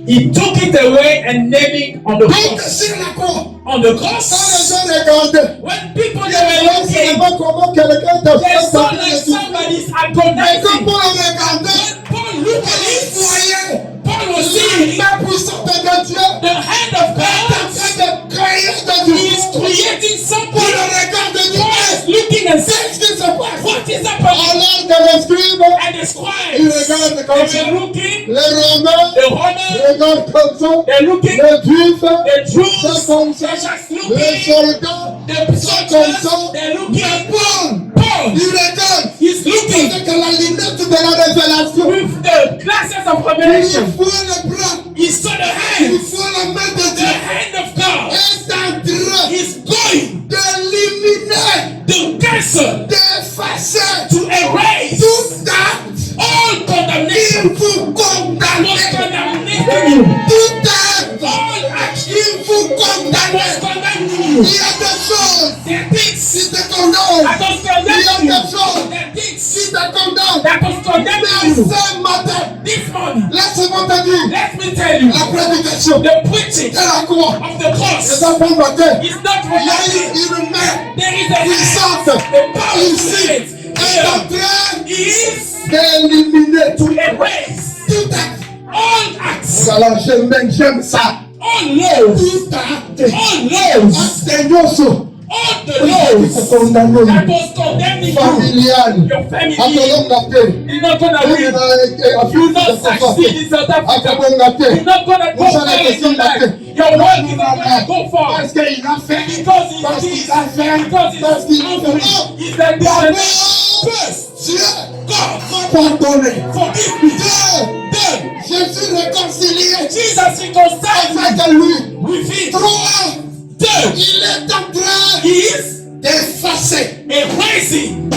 He took it away and nailed it on the Donc cross. sur la croix, On the quand cross, les gens regardaient, when people ils they were voyaient looking, seulement comment quelqu'un te they fait saw parler like de tout. somebody's Et quand agonizing. Paul regardait, When Paul looked at il it, voyait Paul was la seeing main puissante de Dieu the hand of en train God. de créer de He Dieu. is creating Pour something. le regard de Dieu, Paul is looking and saying, qu'est-ce qui se passe? what is happening? Alors que les scribes, And the ils scribes, regardent comme they ça. were looking, Les Romains the Roman, regardent comme ça. they're looking, Les Juifs, the Jews, c'est comme ça. they're just Les looking, soldats, the c'est comme soldiers, ça. they're Mais looking. Paul, Paul, il regarde he's looking avec la lunette de la révélation. with the glasses of Il revelation. voit le bras, He saw the il hands, voit la main de the Dieu. hand of God. Est en train He's going d'éliminer, to cancel, d'effacer to erase tout acte all qui condemnation. vous Was condamne. condemnating you. Tout acte All action qui vous was condamne. condemning you. Il y a des choses There are things qui te condamnent. that was Il y a condemning you. des choses There are things qui te condamnent. that was condemning you. Mais ce matin, This morning, laisse-moi te dire, let me tell you, la prédication de the preaching la croix, of the c'est cross un bon matin. is not for Il y a nothing. une main There is a puissante hand, the power ici spirit est en here train is d'éliminer to erase tout acte. all acts, Alors j'aime ça. all laws, Tout acte. all laws, Acte all the qui laws te condamne. that was condemning you. Familial. Your family Akolom gâté. is not gonna You're win. not You're not succeed in South Africa. Akolom gâté. You're not gonna go far in your life. Your work is not gonna go far. Parce qu'il a fait. Because he's Parce this, qu'il a fait. because Parce he's qu'il a fait. he's like this and that. First, Dieu God, m'a pardonné. forgive me. Deux, je suis réconcilié Jesus reconciled me avec lui. with him. Trois, Third, il est en train he is d'effacer. erasing.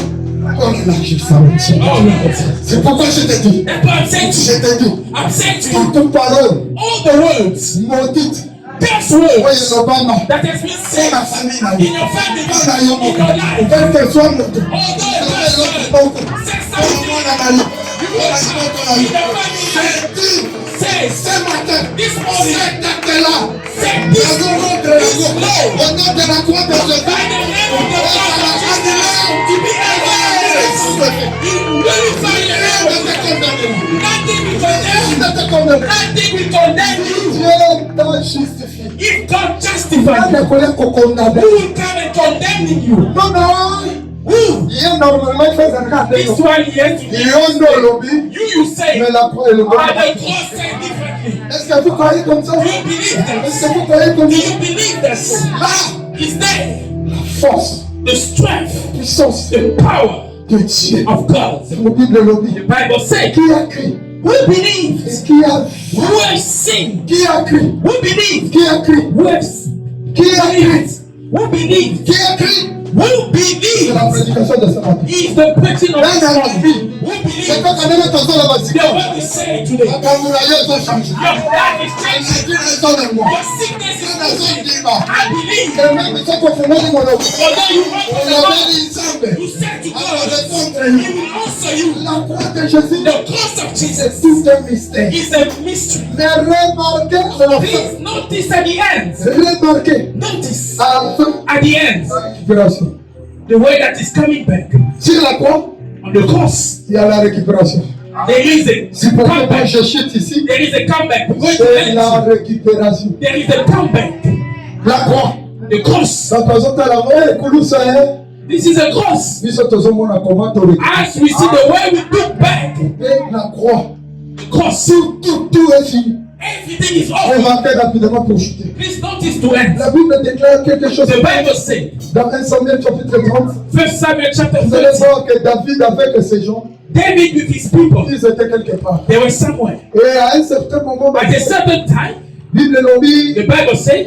Oh là là, je sens. Oh Lord. C'est pourquoi je te dis. That's what I'm saying to Je you. te dis. I'm saying to you, Toute parole all the words, maudite. curse Oui, words Obama. that has been Pour said ma famille, la in vie. your family, Dans la in your life. Quel que soit notre. Although a person Donc, says pour something moi, dans la vie. in your family, Je dis, says ce matin, this morning, cet acte-là, say au this, nom de la this croix, law, au nom de la croix de Jésus, by the name of the Lord of Jesus, to be erased. In glorify the name of God. Nothing will condemn you. Nothing will condemn you. Dieu t'a justifié. If God Pas justifies de you, colère qu'on condamne. who will come and condemn you? Non, non. Who? Il est normalement fait un cas de This one here to Il y a un lobby, you say, mais la croix est le bon. but the cross say differently. Est-ce que vous croyez comme ça? Do you believe Est-ce this? que vous croyez comme Do ça? you believe this? Là, Is there force, the strength, puissance the power de Dieu. of God? Le Bible lobby. The Bible says, Qui a crié? who believes? Qui a vu? Who has seen? Qui a crié? Who believes? Qui a crié? Who has Qui a crié? believed? Who believes? Qui a crié? Who C'est la believes prédication de ce matin. is the preaching of Même this dans la morning. vie, Who c'est believes quand on est dans ton la basique. the word we say today? Quand vous voyez, ils ont changé. Your life is C'est changing. une raison de moi. Your sickness is C'est une raison moving. de moi. I believe. Et même si on fait mon nom, Although you went on to the a Lord, dit ensemble. you said to Alors, God, répondre. He will answer you. La croix de Jésus, The cross of c'est Jesus tout un mystère. is a mystery. Mais remarquez à la fin. Please notice at the end. Remarquez Notice à la fin. at the end Récupération. the way that is coming back. Sur la croix, On the cross, il y a la récupération. there is Si a pour moi comeback. je chute ici, There is a comeback. We're going to c'est la end. récupération. There is a comeback. La croix. The cross. Ça présente à la mort et Kouloussa, hein. This is a cross. Biso tozomona comment tu récupères. As we see the way we look back, Et la croix. the cross, Tout est fini. everything is On over. va faire rapidement pour chuter. Please notice to end. La Bible déclare quelque chose. The Bible says, Dans 1 Samuel chapitre 30, 1 Samuel chapter vous allez 30, voir que David avec ses gens, David with his people, ils étaient quelque part. they were somewhere. Et à un certain moment, At a certain time, la Bible lobby, the Bible says,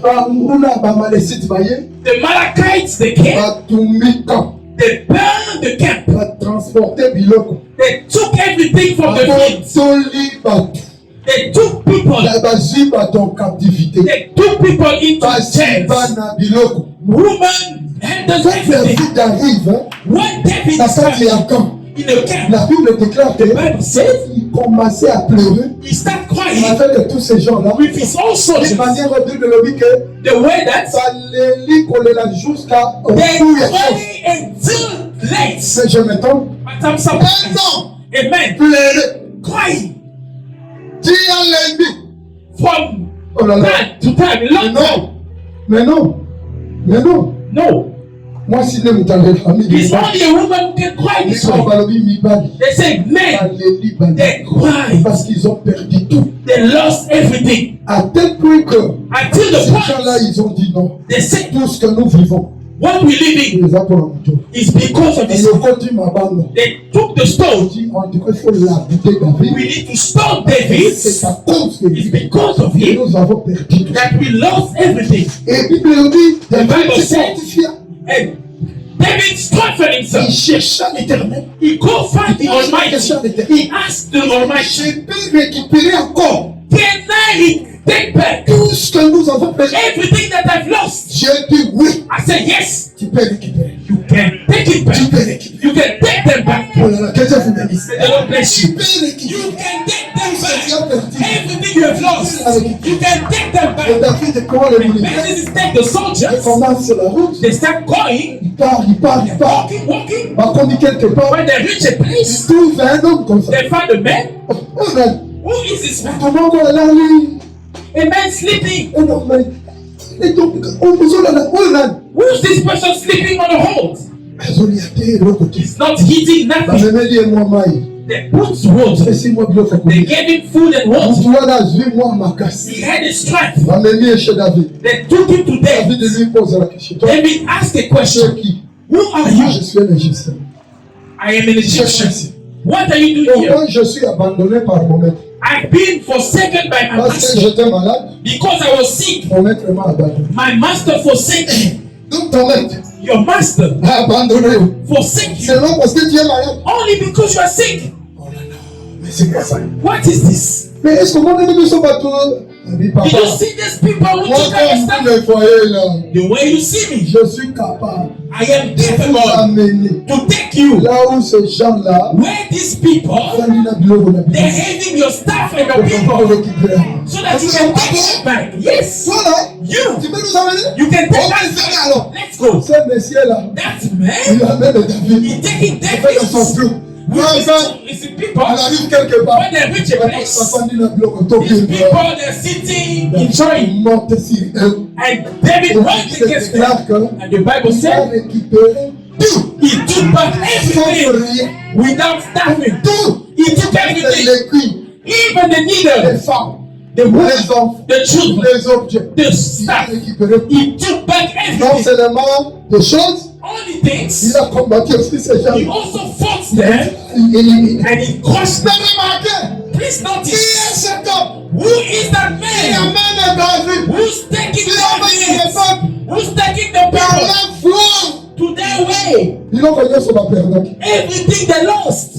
Bamuna Bamalesite Baye, the Malachites, they came, Batumika, they burned the camp, va transporter Biloko. they took everything from the fields, Batoli Batu. they took people, Bazi Batu en captivité. they took people into Bazi chains. Bana Biloko. Woman handles Quand everything. David arrive, hein, When David la is femme est à coming camp. in the camp, La Bible déclare que the Bible says, il commençait à pleurer he started en crying fait de tous ces gens-là. with his own De soldiers. manière au Bible lobby que The way that ça les lit qu'on les l'a jusqu'à au they bout. cry until late. Mais je m'étonne. But I'm Un surprised. an Amen. pleurer. Crying Dis à l'ennemi. from Oh là là. time to time, Mais long time. non. Mais non. Mais non. No, Moi, si ne m'entendez pas, it's only a woman who can cry this way. They say men, they cry parce qu'ils ont perdu tout. they lost everything À tel point que until the ces gens-là, point ils ont dit non. they say Tout ce que nous vivons, what we live ils les ont pour la moto. in is because of Et this. le continue ma bande. They took the On stone. dit, en tout cas, il faut l'habiter David. We need to stone David. C'est à cause de It's lui because of que him nous avons perdu tout. that we lost everything. Et la Bible nous dit, The Bible David s'est says- fortifié. And David strengthened Il himself. chercha l'éternel. He go find the Almighty. He asked the Almighty, Je peux récupérer encore can I take back tout ce que nous avons perdu. everything that I've lost? J'ai dit oui, I said, yes, tu peux récupérer. you can take it Tu back. peux récupérer. You can take them back. Oh là là, que Dieu vous bénisse. May the Lord bless Tu you. peux You récupérer. can take them Tu as back. perdu. Everything you have lost, you can take them Et back. David prend le When militaire. Moses take the Il soldiers, commence sur la route. they start going, Il part, il part, il part. walking. Bah, quand il quelque part, When they reach a il place, trouve un homme comme ça. they find a man. Oh là, Who is this man? comment on va là, lui? A man sleeping. Oh non, mais. Et donc, on vous en a là. Oh là. Who's this person sleeping on the hold? Azoli a été de l'autre côté. He's not eating Bah, nothing. je vais dire, moi, maï. They put water. Laissez-moi bien faire They courir. gave him food and water. Tu vois là, je moi, ma casse. He had his strength. Va m'aimer chez David. They took him to David death. lui pose la question. Toi, David asked a tu es question. qui? Who are Je you? suis un Égyptien. I am an Egyptian. ici. What are you doing here? Pourquoi je suis abandonné par mon maître? I've been forsaken by my Parce que master j'étais malade, because I was sick. mon maître m'a abandonné. My master forsaken me. Donc ton maître Your master m'a abandonné. forsaken you Seulement parce que tu es malade. only because you are sick. Oh là là, mais c'est quoi ça? What is this? Mais est-ce que mon ennemi sont pas tous? Oui, papa. Did you see these people who Moi, took our comme stuff? vous me voyez là, The way you see me, je suis capable I am de vous capable amener to take you là où ces gens-là, where these people, they're having your stuff and your people so that you can take it back. Yes, Voilà, you, tu peux nous amener? you can take On va that le faire back. alors. Let's go. Ce monsieur-là, That il man, amène David. he taking Il fait de son David flou. with his people. On arrive quelque part. When they reach a place, Papa dit la bloc, on tombe these bien. people, they're sitting, enjoying. Il monte sur eux. And David Et went il se against them. déclare que And the Bible il a said récupéré tout. he took back Sans everything rien. without stopping. Tout. He took everything, Les cuits, even the les needle, femmes, the women, les enfants, the children, les objets. the Il a stuff. récupéré tout. He took back Non everything. seulement des choses, Only il things. a combattu aussi ces gens. He also fought them Il élimine. and he crushed Mais them. remarquez, Please qui est notice, cet homme who is that qui man? amène David Who's taking Il amène les David? peuples Who's taking the par people l'influence away biloko nyonso baperdaki. everything they lost.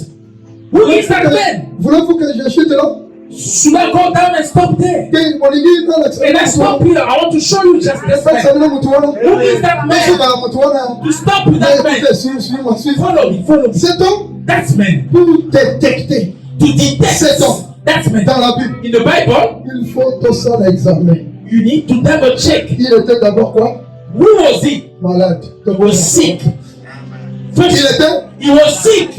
Who is that man? Voulez-vous que je chute là? Should I go down and stop there? Que molingi na And I stop here. I want to show you just this man. Who is that man? To stop with that man. Follow me, follow me. Cet homme, That man. pour détecter To detect cet homme that man. dans la Bible, In the Bible, il faut tout ça l'examen. you need to double check. Il était d'abord quoi? Who was he? Malade. He was sick. First, he was sick.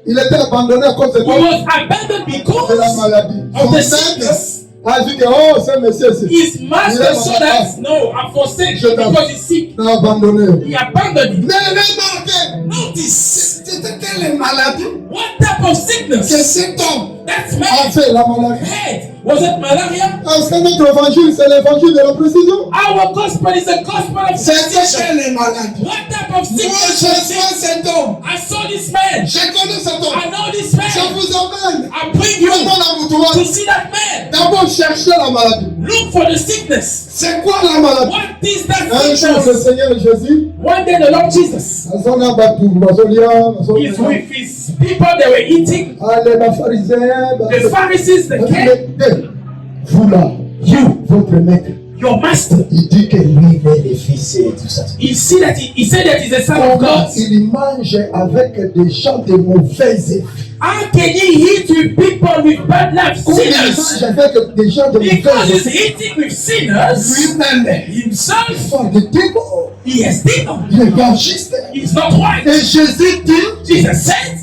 Il était abandonné à cause de He quoi? was abandoned De la because maladie. of Son the maître sickness. a dit que oh, ce monsieur c'est. His master saw that. No, I forsake you because he's sick. Il a abandonné. He abandoned him. Mais remarquez, Notice c'était quelle maladie what type of que sickness cet homme that a man fait la maladie. had. Was it malaria? Parce que notre évangile, c'est l'évangile de la précision. Our gospel is a gospel of C'était precision. quelle maladie? What type of Moi, sickness je was vois it? cet homme. I saw this man. Je connais cet homme. I know this Je man. vous emmène. I bring you Comment la to moutoua? see that man. D'abord, chercher la maladie. Look for the sickness. C'est quoi la maladie? What is that Un jour, le sickness? Seigneur Jésus, One day the Lord Jesus azona batu, bazolia, is with his people. They were eating. allez, les pharisiens, The Pharisees, they came. vous là, You, votre maître, your master. il dit que lui, il est le fils et tout ça. You see that he said that he's the son of Comment God. il mange avec des gens de mauvaises. How can he eat with people with bad life, Comment il sinners? mange avec des gens de Because he's mauvaises. eating with sinners. Lui-même, Himself, il fait des démons. he has demons. Il est pas juste. He's not right. Et Jésus dit, Jesus said.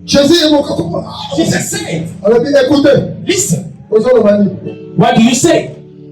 Jésus est mon copain. Jesus said. Alors, écoutez, Listen. aujourd'hui, What do you say?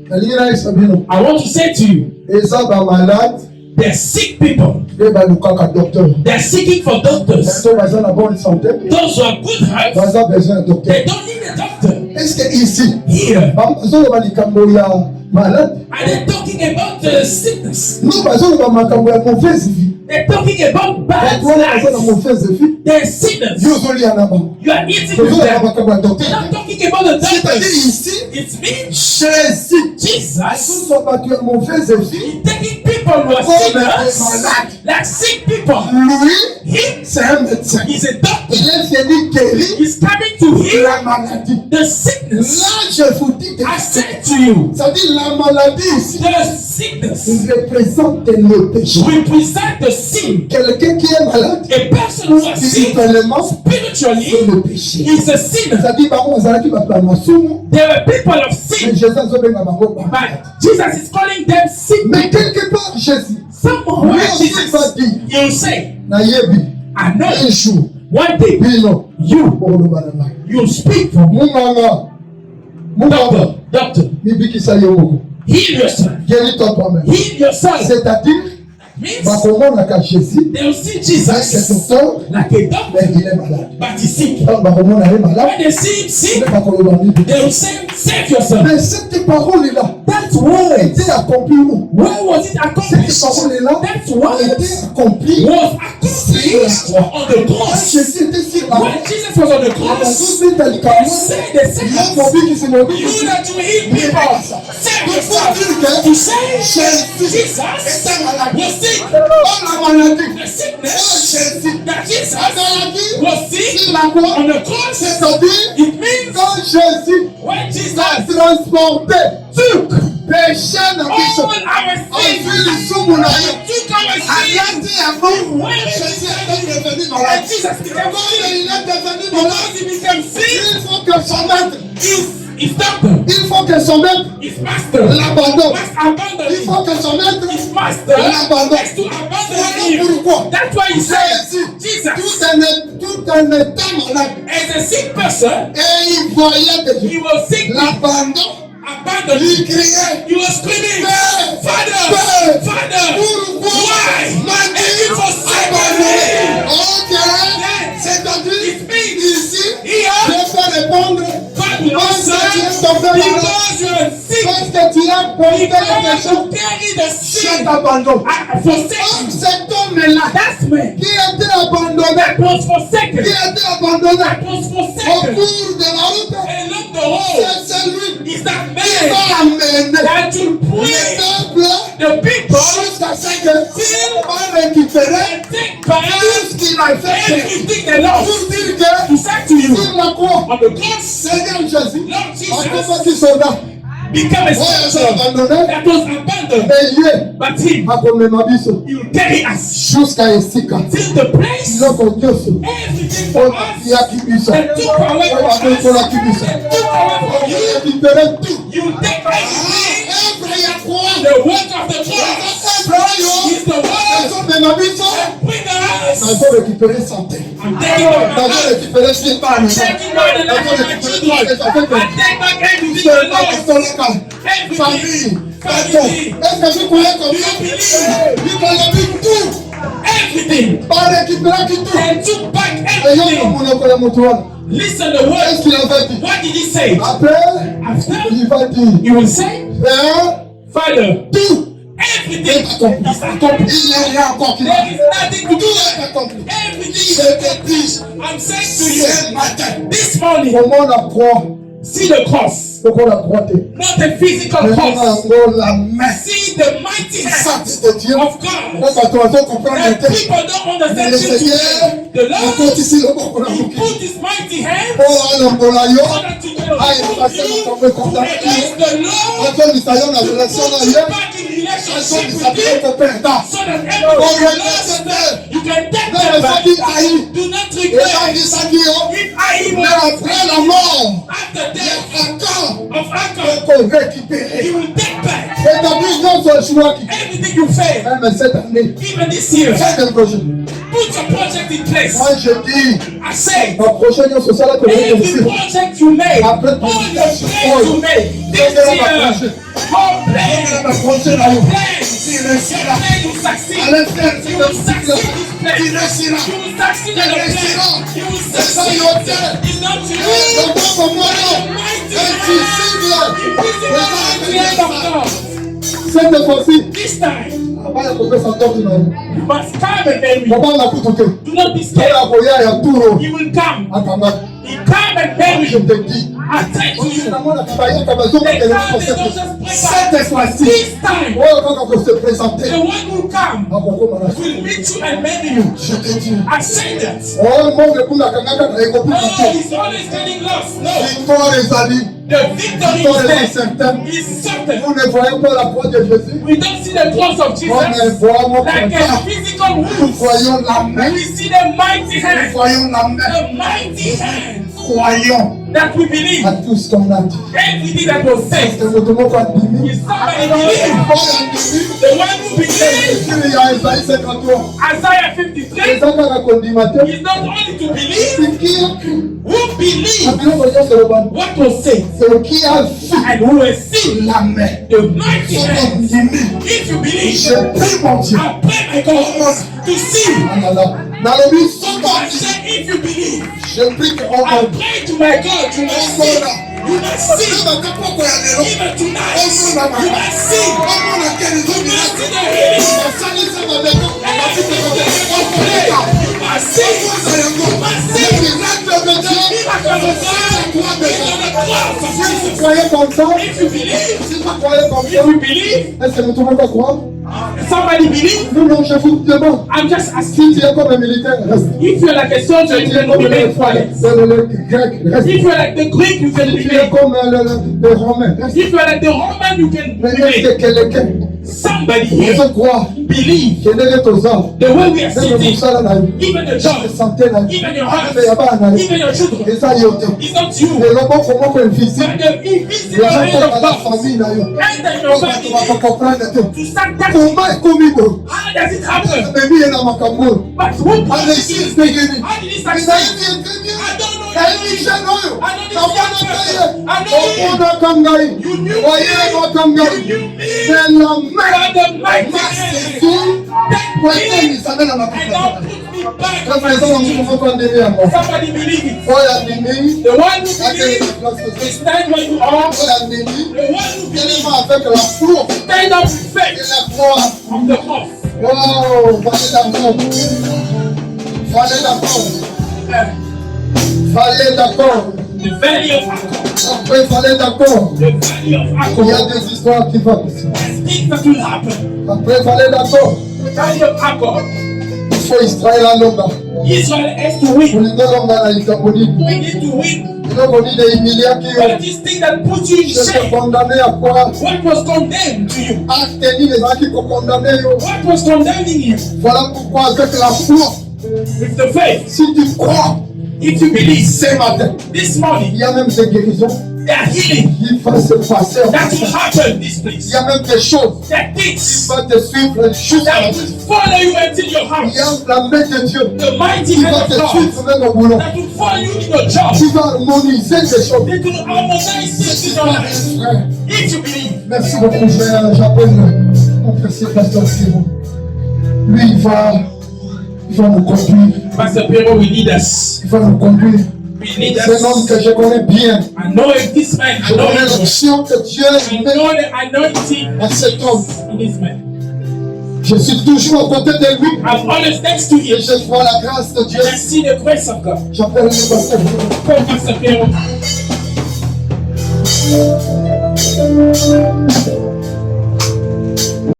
I want to say to you, eza bamalade they're sick people. nde balukaka docteur. They're seeking for doctors. Bato baza na bonne santé, Those who are good health, baza besoin de docteur. they don't need a doctor. Est-ce que ici, Here, bazoloba likambo ya malade? are they talking about sickness? Non, bazoloba makambo ya mauvaise vie. They're talking about bad Bato wana baza na life. mauvaise vie. They're sinners. Yo ozolia na bango. You are eating with Tozoloba them. makambo ya They're docteur. not talking about the C'est-à-dire doctors. ici, It's me, Jésus, Jesus, azozo bato ya mauvaise vie. taking people who are sinners, like sick people. Lui, He, c'est un médecin. he's a doctor. Il est venu guérir He's coming to heal la maladie. the sickness. Là, je vous dis que I said to you, c'est-à-dire la maladie ici the sickness représente le péché. represent the sin. Quelqu'un qui est malade, A person who is sick spirituellement, c'est spiritually le péché. is a sinner. C'est-à-dire, bango bazalaki bato ya masumu, There were people of mais sin, Jésus azobenga bango ba. but Jesus is calling them sick. Mais quelque part, Jésus, Someone who lui has aussi va Jesus, dire, you'll say, nayebi, I know un jour, one day bino, you, okoloba na ngai. you'll speak for me. Munganga, munganga, Doctor, mibikisa yo moko. heal yourself. Guéris-toi toi-même. Heal yourself. C'est-à-dire, Means bakomonaka Jésus, they'll see c'est Jesus docteur, like a doctor, mais il est malade. but he's sick. Donc, bakomona ye malade, When they see him sick, mais bakoloba mibikisa. they'll say, save yourself. Mais cette parole-là That word, était accomplie où? where was it accomplished? Cette parole-là That word était accomplie was accomplished on the quand cross. Jésus était sur la When Jesus was on the cross, they said, you that you heal people, save yourself. To say Jesus was sick, the sickness that Jesus was sick on the cross, it means quand Jésus when Jesus a transporté took péché na biso, all our sins, azwi lisumu na ye, took our sins, alati yango, when Jésus était devenu and malade. Jesus became Quand sick, il est devenu because malade, he became sick, il faut que son maître, his doctor, il faut que son maître his master, l'abandonne. must abandon Il him. faut que son maître His master l'abandonne. has to abandon Voilà him. pourquoi That's why he says, Jésus, Jesus, tout un état malade, as a sick person, et il voyait he déjà was sick, l'abandon. abandoned. Il criait, He was screaming, Père, Father, Père, Father, pourquoi why? m'as-tu And you forsake abandonné? me. Ok, c'est-à-dire, It means ici, here, je peux répondre, God will parce que tu es answer tombé malade, because you are sick. parce que tu as porté le Because péché, you carry the je sin. t'abandonne. I forsake Comme you. cet homme-là, That's me. qui était abandonné, That was forsaken. qui était abandonné That was au forsaken. cours de la route, Along the road c'est celui is that qui man va amener that will le bring peuple the people jusqu'à jusqu'à ce que on récupère take back tout ce qu'il a fait. everything they lost. Pour dire que To say to you, sur la croix, on the cross, Seigneur Jésus, Lord en Jesus tant que soldat, became a soldier abandonné, that was abandoned, et lié but him, à comme ma biso, he will carry us jusqu'à Esika. till the place, Donc, on dit aussi, everything for on us, a qui biso. and took away On from a us, pour la qui biso. and took away from On you. a récupéré tout. You will take everything. Après, il y a quoi? The work of the cross is the work de ma biso. that bring us. Nous avons récupéré santé. I'm taking back Nous my avons life. récupéré ce qui est pas à nous. Taking back the life of my children. I take back everything C'est I pas lost. question local. Everything. Famille. Family. Est-ce que vous croyez comme Do ça? you believe? Il fallait dire tout. Everything. Pas récupérer qui tout. And took back Et yo, everything. nous ne connaissons pas toi. Listen the Qu'est-ce word. qu'il avait dit? What did he say? Après, After, il va dire, you will say, Père, Father, tout everything est accompli. is accomplished. Il n'y a rien encore qui There va. is nothing to do. Tout est accompli. Everything is Je te accomplished. dis, I'm saying to ce you, matin, this morning, comment la croix, see the cross, pourquoi la croix t'est? not a physical Mais cross. on la main See the mighty hand sainte de Dieu. of God. On va commencer à comprendre le That texte. people don't Mais understand le you Seigneur, today. The il Lord, compte ici le mot qu'on a He bouqué. put His mighty hand Oh, l'angola yo. so that you can Ah, il move passe you dans ton to contact. against the Lord. Antoine, il s'aille en relation Put là, you hier. back in Antoine, relationship il with s'appelle Him. ton père. So that everything you lost, you can take Non, them mais ça back. dit aïe. Do not Et là, il dit regret. ça dit, oh. If I Mais was après la mort, after il y death a encore of Achan, qu'on récupérer. He will take back Et t'as vu, non, ce choix qui. everything you failed. Même cette année, Even this year, fais quelque chose. put your project in place. Moi, je dis, I say, ma prochaine union sociale que je vais every réussir. project you made, all Après, your plans you made, this c'est la year, prochaine. all plans, La prochaine là, plans, il réussira. your plan will succeed. À l'instant, You will succeed this plan. il réussira. You will succeed in the plan. You will succeed. It's not you. Le bon moment, The mighty est hand. visible. It is the mighty hand of God. Cette fois-ci, This time, avant de couper sa torte, il you must come and bury me. va la coupe. Do not be Il scared. a appuyé à Touro. He will come. À Kamba. He come and bury Je you. te dis. I say to you, Finalement, la Kamba, il y a besoin they de come, they don't just break cette out. fois-ci. This time, Oh, quand on peut se présenter. the one who come À Boko Mara. will meet you and marry you. Je te dis. I say that. Oh, mon Dieu, pour la Kanga, il y a No, he's always getting lost. No, victoire des alliés. the victory Victoire is des there. incertains. He's certain. Vous ne voyez pas la croix de Jésus. We don't see the cross of On ne Jesus voit mon like a contact. physical Nous wound. voyons la main. We see the mighty Nous hand, voyons la main. the mighty hand Croyons that we believe. à tout ce qu'on a dit. Everything that was said. C'est le mot qu'on dit. Is somebody believe? The one who believes, Il y a Isaïe 53. Isaiah 53, Les gens qui ont dit matin, is not only to believe, c'est qui a cru. who believe Appelons le Dieu sur le banc. what was said, C'est qui a vu and who has seen la main. the mighty C'est hand. comme dit. If you believe, Je prie mon Dieu. I pray my God to see. Ah là là. Dans le but, I say, if you believe, je prie qu'on I pray to my God, you must see. You must see. Even tonight, you must see. You must see the healing. You must see. You must see. Si vous croyez comme ça, If you believe, si vous croyez comme ça, if you believe, est-ce que nous trouvons pas croire? somebody believe. Non, non, je vous demande. I'm just asking. Si tu es comme un militaire, reste. If you're like a soldier, you Si tu es can comme remain quiet. le grec, reste. If you're like the Greek, you can Si tu es remain. comme le romain, reste. If you're like the Roman, you can Mais remain. est-ce que quelqu'un Somebody here je crois believe qu'il est aux hommes? the way we are Même le sitting, moussala na yo. even the Je job, sentais na yo. even your Mais il y a house, pas na yo. even your children. Et ça, il y a autant. It's not you, Et l'homme comment qu'on est ici? but the Les invisible gens hand sont dans of la God. famille na yo. Enter in On your va family comprendre tout. to start that. Comment est commis bon? How does it happen? Mais lui, il est dans ma camoufle. But who On brought est it ici, in? c'est gagné. How did it Mais succeed? ça, il vient très bien. I don't know. Ça, il vient chez nous. I don't Ça va nous payer. I know On a comme gaï. You knew Voyez me. comme gaï. You knew me. C'est la main. By the mighty Ma hand. saison. Take Voyez, me il s'amène dans ma and camoufle. now put me back. Quand par exemple, on peut pas donner à moi. Somebody believe it. Oh, il y a des nuits. The one who Il y a des believes, places. stand where you are. Oh, il y a des nuits. The one who believes, Tellement avec la foi stand up with et faith la foi. of the cross. Wow, vallée d'accord. Vallée d'accord. Vallée d'accord. The valley of Akon. Après, vallée d'accord. The valley of Il y a Akon. des histoires qui vont passer. There's things that will happen. Après, il fallait d'accord. Kind of accord. Il faut Israël à l'homme. Israel has to win. Pour l'homme dans la Italie. We need to win. L'homme dit des milliards qui But this thing that puts you in sont shame, condamnés à quoi? what was condemned to you? À tenir les gens qui sont condamnés. What was condemning you? Voilà pourquoi avec la foi, With the faith, si tu crois, if you believe, ce matin, this il morning, y a même des guérisons there are healing qui vont se passer. that will happen in this Il place. y a même des choses There are qui things vont te suivre jusqu'à that la will follow you until your Il y house. a la main de Dieu The mighty qui hand va of te God suivre même au boulot. that will follow you in your job. Qui va harmoniser des choses. They will harmonize things in your life. Frère, If you believe. merci beaucoup, frère. J'appelle mon précieux pasteur Simon. Lui, il va nous conduire. Pastor Pero will lead us. Il va nous conduire. We need C'est un homme us. que je connais bien. I know if this man, Je I know connais him. l'option que Dieu I met know the anointing à cet homme. in this man. Je suis toujours à côté de lui. I'm always next to Et him. je vois la grâce de Dieu. And I see the grace of God. J'appelle le pasteur. Call Pastor Pero.